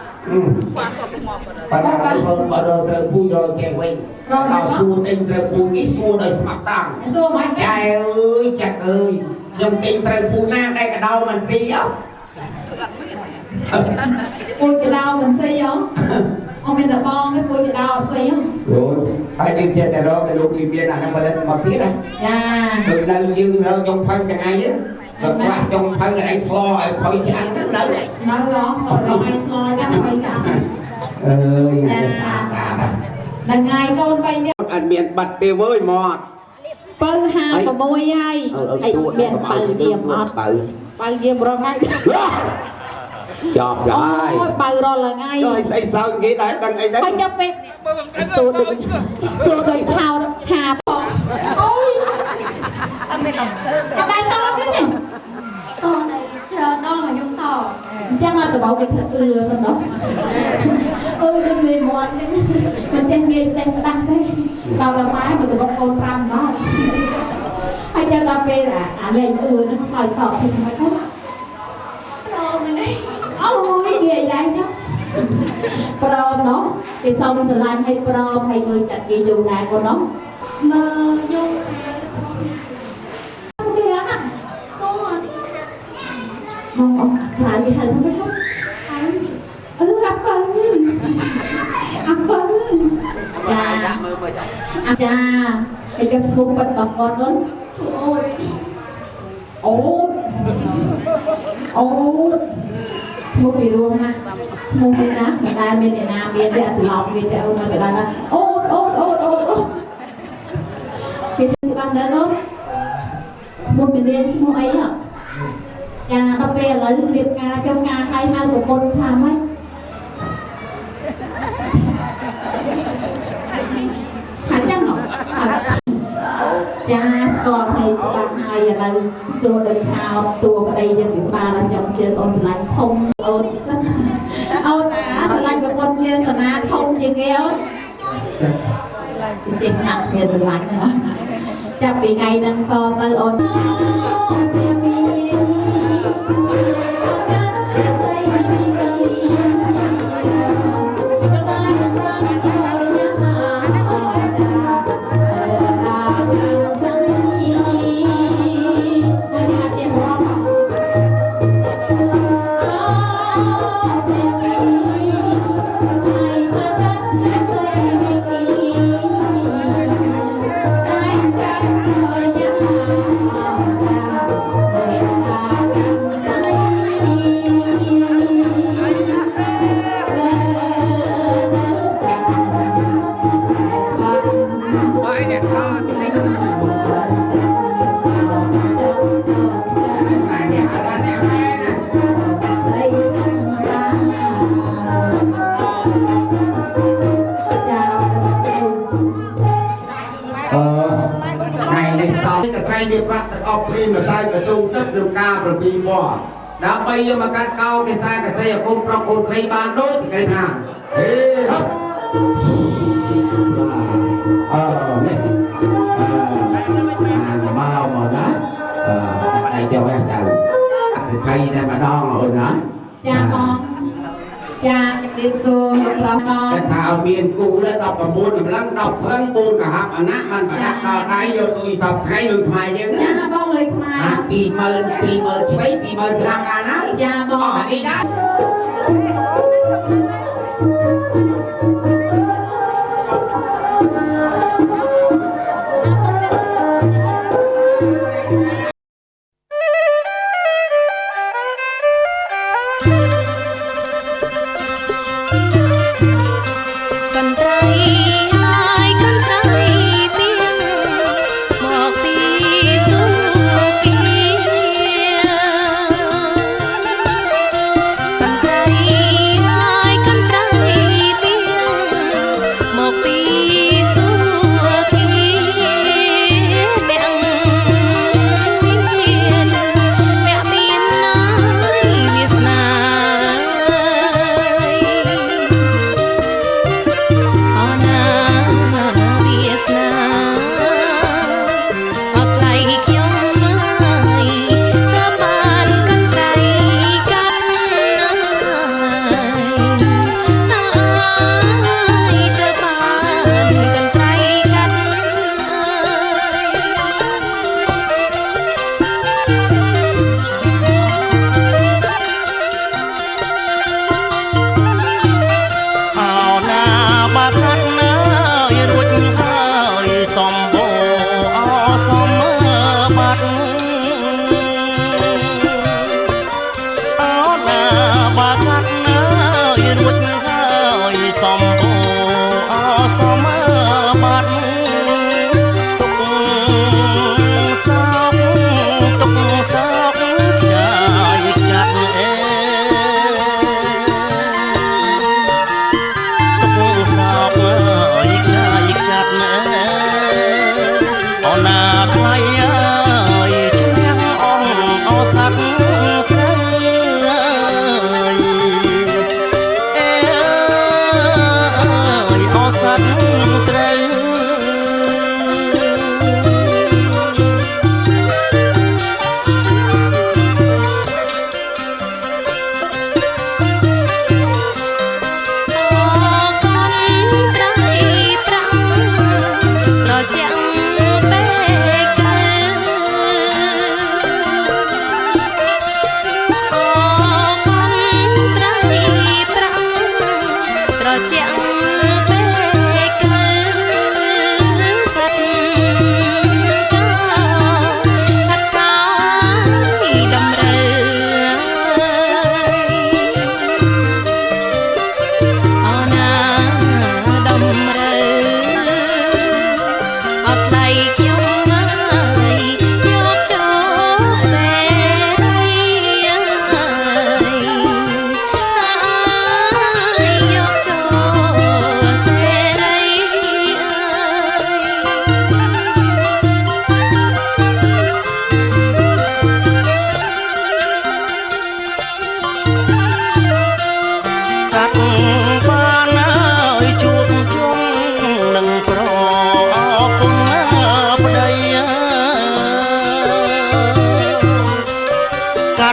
bạn là không mà đồ sơ phu rồi kẹo quên bảo xua tên sơ phu ít xua đời mặt tăng xua mấy trời ơi chặt ơi dòng tên sơ phu na đây cả đâu mình phi á cô cái đau mình xây không ông bây giờ con cái cô cái đau xây không rồi ai đi chơi tại đó cái đồ bị biên là nó mà lên một tí này dạ từ lần dương rồi trong phân chẳng ai á ខ្វះចុងផៅឯងស្លោឲ្យផុយឆ្អិនទៅដល់ nói rõ rồi lo ai lo chắc phải cả អើយតាតា là ngày con bay đi អត់មានបាត់ទេវើយមក pơ hà và môi ai ai miền pơ diêm ọt បើ pơ diêm rồi ngay ចប់ហើយ ôi pơ rồi là ngay ហើយស្អីសើចគេដែរដឹងអីដែរ không chấp về xô đôi thao hà ôi cái bay to chứ nhỉ to này chờ đo mà nhung to chắc là tụi bảo cái thật phần đó đừng về mòn mình đang nghe đang tăng thế tao là máy mà tụi con ram đó hay cho tao về là lên nó phải thọ thì phải có to này đây ôi ghê lại nhá prom nó thì sau mình từ lan hay prom hay người chặt gì dù này của nó mà dung ghê á to không phải gì hay không biết gặp con ăn con cha cái cái khung bật bằng con ơi ôi mua về luôn ha mua về ná người ta bên này nam bên đây từ lòng bên đây ông mà người ta nói ôi cái gì bằng đó đó mua bên đây chứ mua ấy à cha tao về lấy việc ca trong nhà hai của con tham ấy hả chắc ngọc cha còn thầy bạn hai là tôi được thao tua ở đây cho người ba là chồng chơi con lạnh không ôn lạnh của con chơi tận á không gì kéo chuyện nặng thì lạnh nữa chắc bị ngày đang to tới ônវាប្រាក់ទាំងអស់ព្រីមតែកជុំទឹកឬការប្រពីពណ៌ដើម្បីយកមកកាត់កោគេថាកសិអគុំប្រុសកូនស្រីបានដូចគេថាហេហឹបនេះមកណាតែចុះហ្នឹងទៅអត់ថៃតែម្ដងអូនណាចាបងចាជម្រាបសួរលោកប្រុសបងតែថាឲ្យមានគូដល់19កម្លាំង10ព្រឹង4កហាប់អាណាបានប្រដាក់ដល់ដៃយកដូចថាថ្ងៃលើខ្មែរយើងចាបងលើខ្មែរ20000ស្វ័យ20000ស្រាប់កាលណាចាបងអានេះដែរកន្ត្រៃ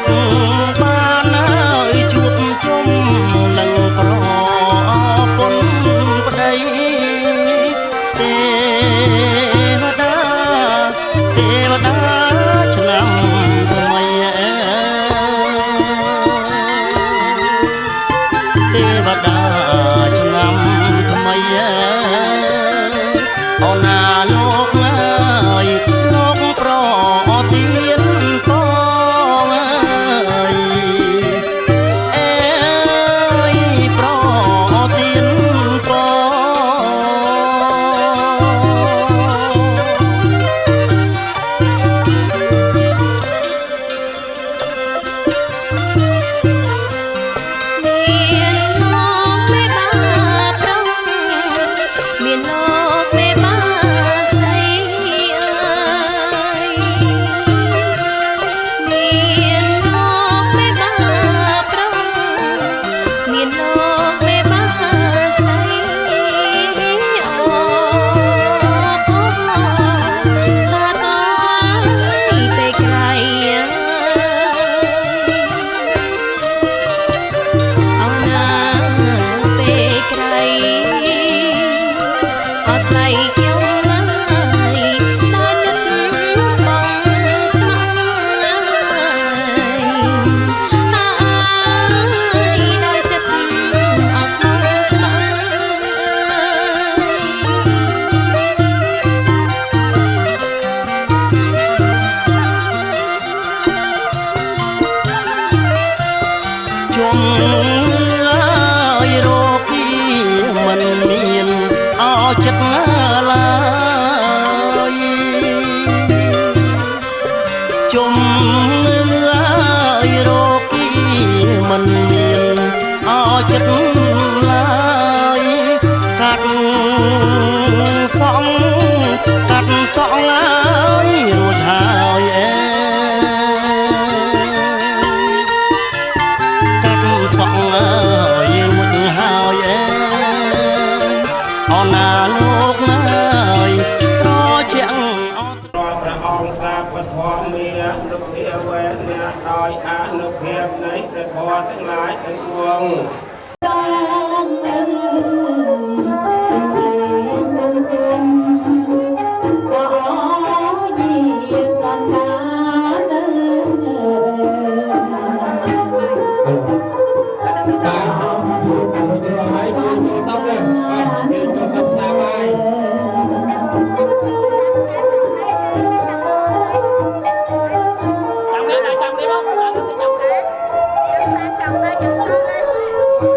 ត់បានហើយជួបជុំនឹងប្រពន្ធប្តីទេវតាឆ្នាំថ្មីទេវតាឆ្នាំថ្មីអូនណាលោកអើយលោកប្រទៀនផងអើយអេយប្រទៀនផងមានលោកមេបាស្រីអើយមានលោកមេបាប្រុសមានលោកមេបាស្រីអូសាតអើយពេលក្រៃអូនណាពេលក្រៃអត់ថ្លៃខ្ញុំហើយដល់ចិត្តស្បងស្មងហើយដល់ចិត្តអត់ស្មងស្មងជុំអើយរកពីមិនមានអោចិត្តឡើយជុំអើយរកពីមិនមានអោចិត្តឡើយកាត់សក់ហើយរួចហើយកាត់សក់ហើយរួចហើយអូនណាលោកអើយត្រជាក់អត់ ព្រះអង្គសាពធម៌មាននុភាវេអ្នកដោយអនុភាពនៃព្រះធម៌ទាំងឡាយទាំងពួង ចាំនេះបងចាំនេះចាំដែរចាំដែរចាំដែរ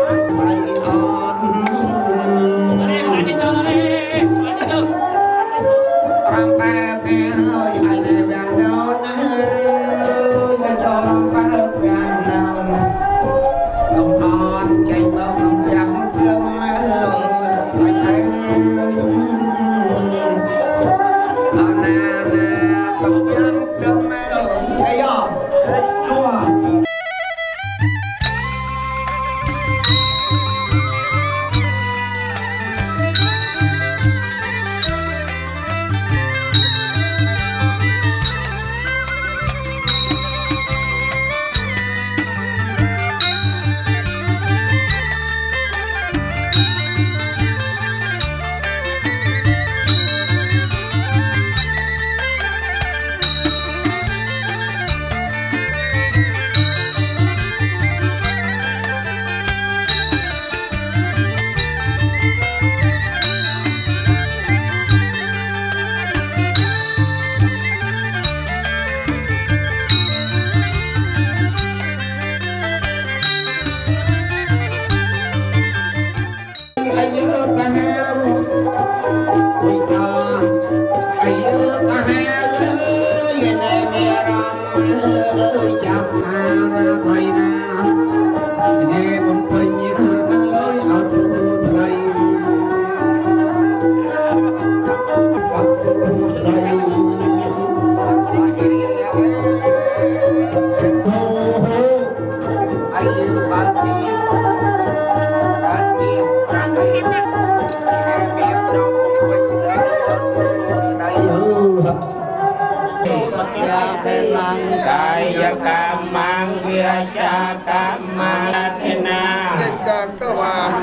วิจากรรมาเทนา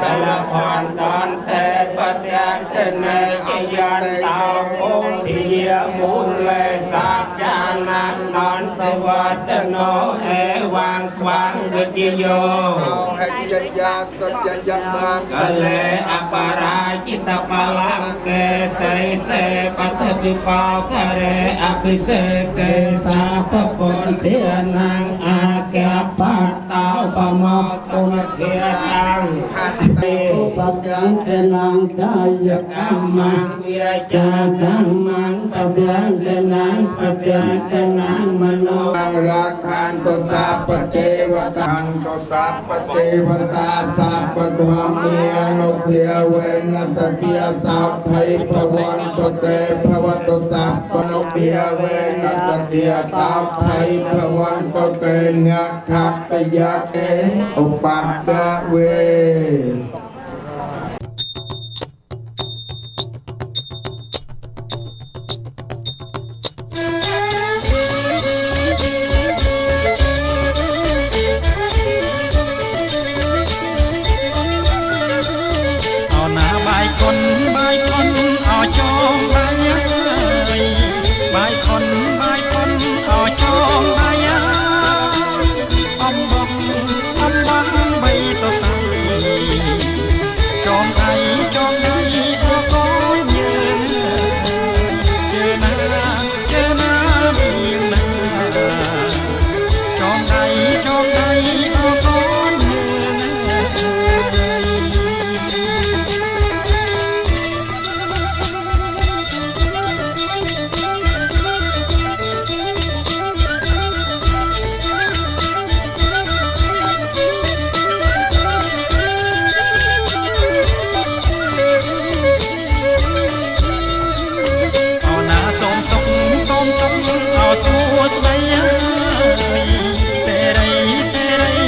ตละพรตอนเทปเตียนเทเนจยันตาคงที่ยมูลเลสักจานันนอนตวัตโนเอวังควังวิจโยกะเลอปาราจิตปาลังเกเสเสปัตติปาคาเรอภิเสกเกสาปปนเทียนังอาแกปัตตาปมอตุนเทียตังเตปัจจังเตนังกายกรรมังวิจากรรมังปัจจังเตนังปัจจังเตนังมโนรักขันตุสัพพเทวตังตุสัพพเทวตาสัพพธรรมเมียนุเทเวนัสเทียสัพไทยภวันตุเตภวตุสัพพนุเพียเวนัสเทียสัพไทยภวันตุเตเนขัตตยะเตอุปัตตะเวเอาหน้าใบคนเอาจองใบใบคนเอาจองใบอมบังใบสดใสจองไทยเอาก้อนเยอะเจอหน้าเรียงหน้าจองไทยเอาก้อนเยอะเอาหน้าส้มเอาสู้สบายเสรี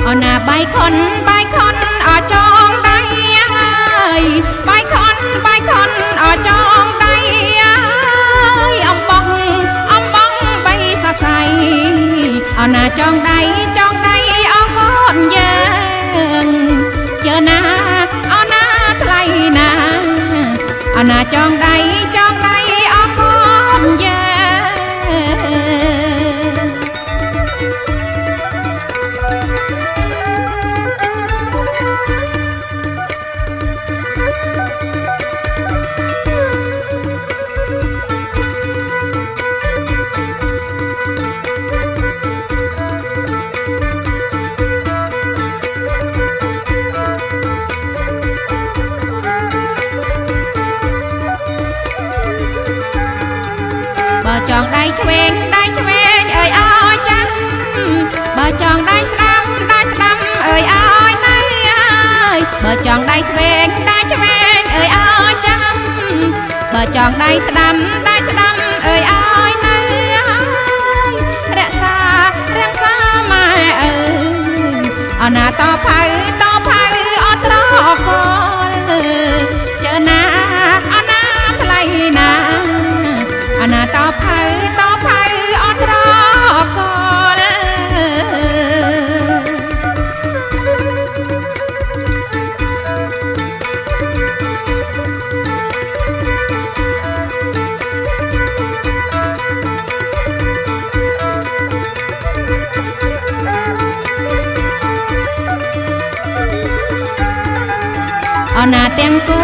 อนาใบคอนอจองได้ใบคอนอจองได้อมบองใบสะใสอนาจองได้อคอนเยินเยอะนาอนาไทยนาอนาจองได้อคอนเยิน bà chọn đai chuyền ơi ơi trắng bà chọn đai slam ơi ơi nay ơi bà chọn đai chuyền ơi ơi trắng bà chọn đai slam ơi ơi nay ơi rạng xa mai ơi ở nà to phai ở đó con chờ na ở na play na ở nà to phai ở đó con ở nà tiếng cu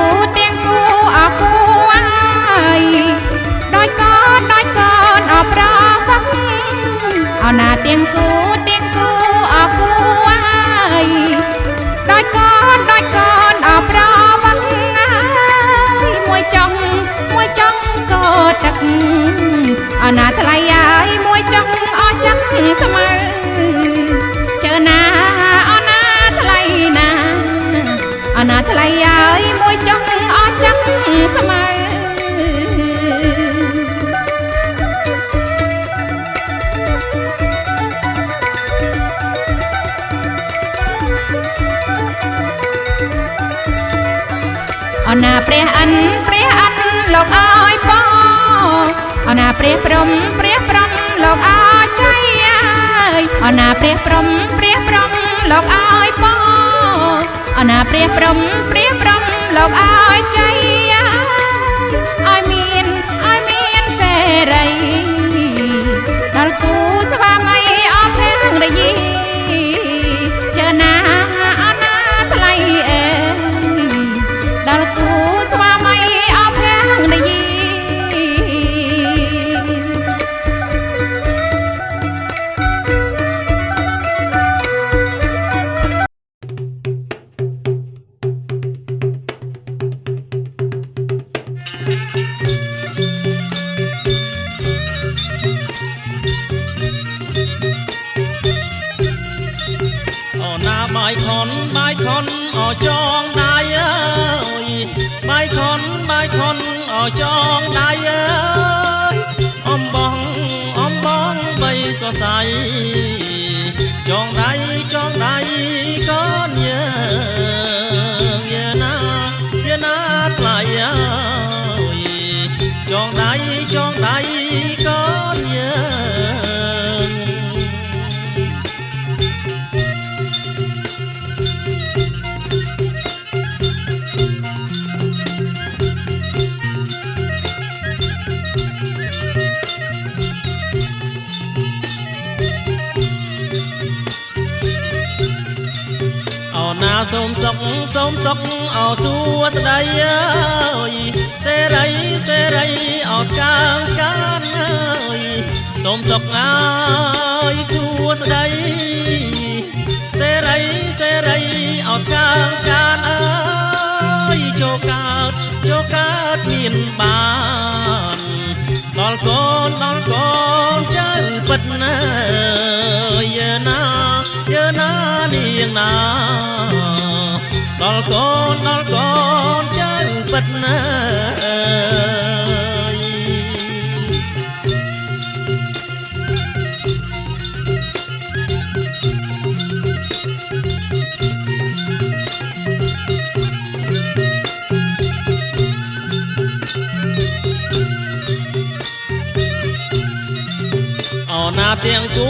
ở cu ai đôi con ở pro vắng ở nà tiếng cu ở cu ai đôi con ở pro vắng ai môi trong cô trật ở nà thay ai môi trong ở chắc summer chờ na ở na thay na ở nà thay ai môi trong ở chắc summer ở nà pre ăn lộc ai po ở nà pre prom lộc ai cháy ở nà pre prom lộc ai po ở nà pre prom lộc ai cháy ai miên xe rầy đal cú sa mai ở phèn rầy chờ na thay đal cú sa mai ở phèn rầy bài khôn ở trong đai ơi bài khôn ở trong đai ơi om bong bay so say trong đai con nhớ na lại ơi trong đai con nhớ na xôm sóc ở xua đây ơi xe rây ở càng ơi xôm sóc ơi xua đây xe rây ở càng ơi cho cát miền bàn đón con chơi bật ơi giờ na niềng na đón con chơi bật ơi ណាទាំងគូ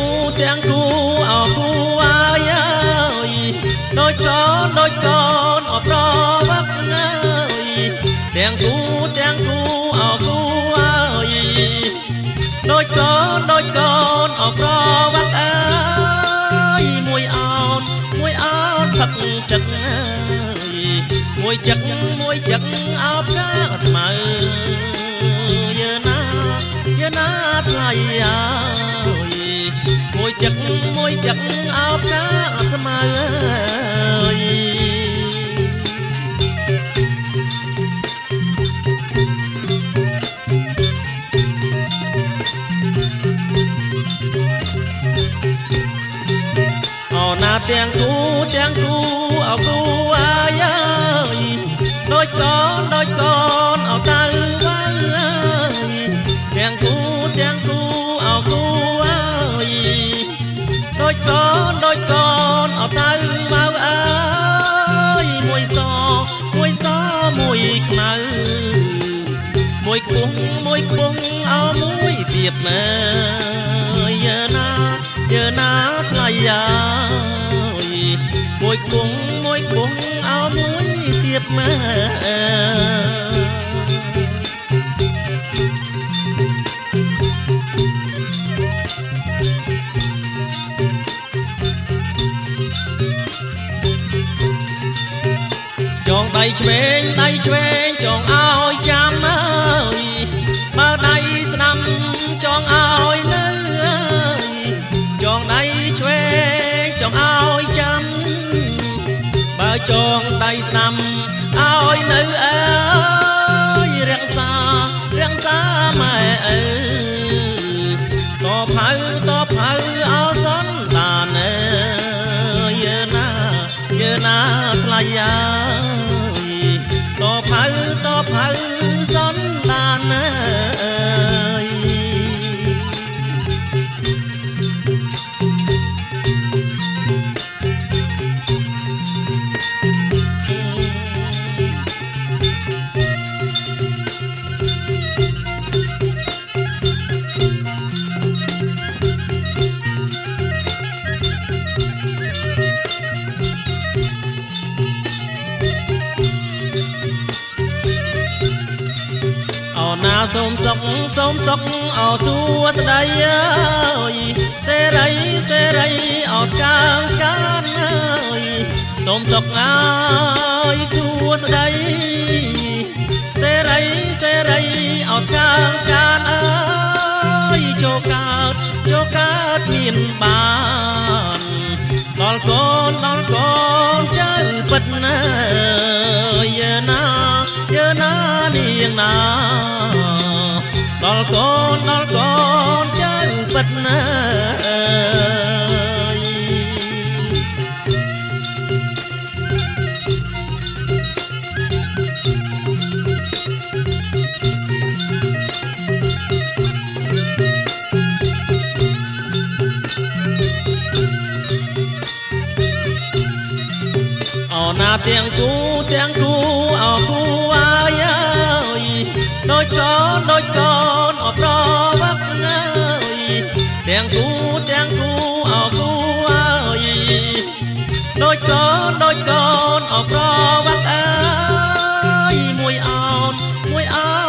អោគូអាយអើយដូចកូនអប្រវឹកអើយទាំងគូអោគូអើយដូចកូនអប្រវឹកអើយមួយអោនផឹកទឹកអើយមួយចឹកអោបកាស្មៅយើណាថ្លៃអើយមួយចឹកអោបកាស្មៅអើយអូណាទាំងគូអោគូអាយអើយដូចកូនអោតៅវ៉ាអើយទាំងគូអោគូអើយដូចកូនអោតៅវ៉ាអើយមួយសមួយខ្មៅមួយខ្ពស់អោមួយទៀតមើយើណាថ្លៃអើយមួយខ្ពស់អោមួយទៀតមើចងដៃឆ្វេងចងឲ្យចាំអើយបើដៃស្ដាំចងឲ្យនៅអើយចងដៃឆ្វេងចងឲ្យចាំបើចងដៃស្ដាំឲ្យនៅអើយរក្សាម៉ែអើតផៅអោសនដានអើយយើណាថ្លៃអើយតផៅសនដានអើយណាសូមសុខអោសួស្ដីអើយសេរីអោកានអើយសូមសុខអើយសួស្ដីសេរីអោកានអើយចូលកើតមានបានដល់កូនចៅពិតណាយើណានាងណាដល់កូនចៅពិតណាអូណាទាំងគូអោគូអាយអើយដូចកូនអប្រវឹកអើយទាំងគូអោគូអើយដូចកូនអប្រវឹកអើយមួយអោ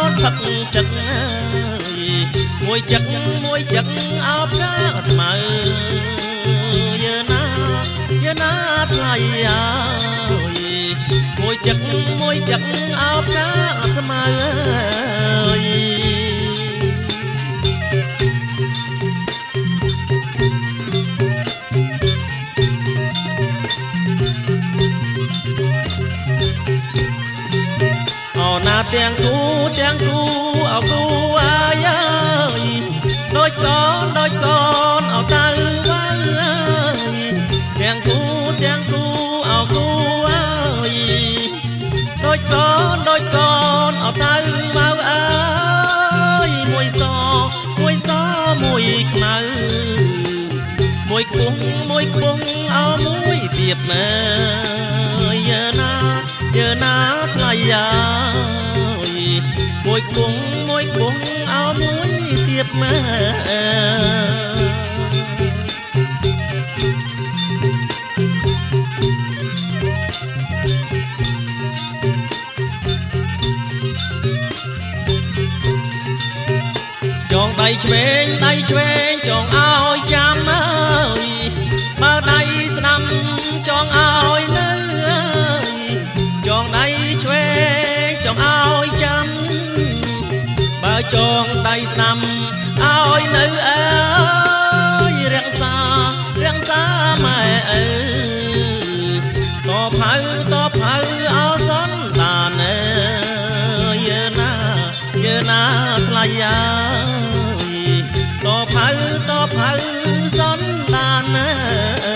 នផឹកទឹកអើយមួយចឹកអោបកាស្មៅយើណាថ្លៃអើយមួយចឹកអោបកាស្មៅអើយអូណាទាំងគូអោគូអាយអើយដូចកូនអោតៅវ៉ាអើយទាំងគូអោគូអើយដូចកូនអោតៅវ៉ាអើយមួយសមួយខ្មៅមួយខ្ពស់អោមួយទៀតមើយើណាថ្លៃអើយមួយខ្ពស់អោមួយទៀតមើ ឆ្វេងចងឲ្យចាំអើយបើដៃស្ដាំចងឲ្យនៅចងដៃឆ្វេងចងឲ្យចាំបើចងដៃស្ដាំឲ្យនៅអើយរក្សាម៉ែអើយតផៅអោសនដានអើយយើណាថ្លៃអើយតផៅសនដានអើយ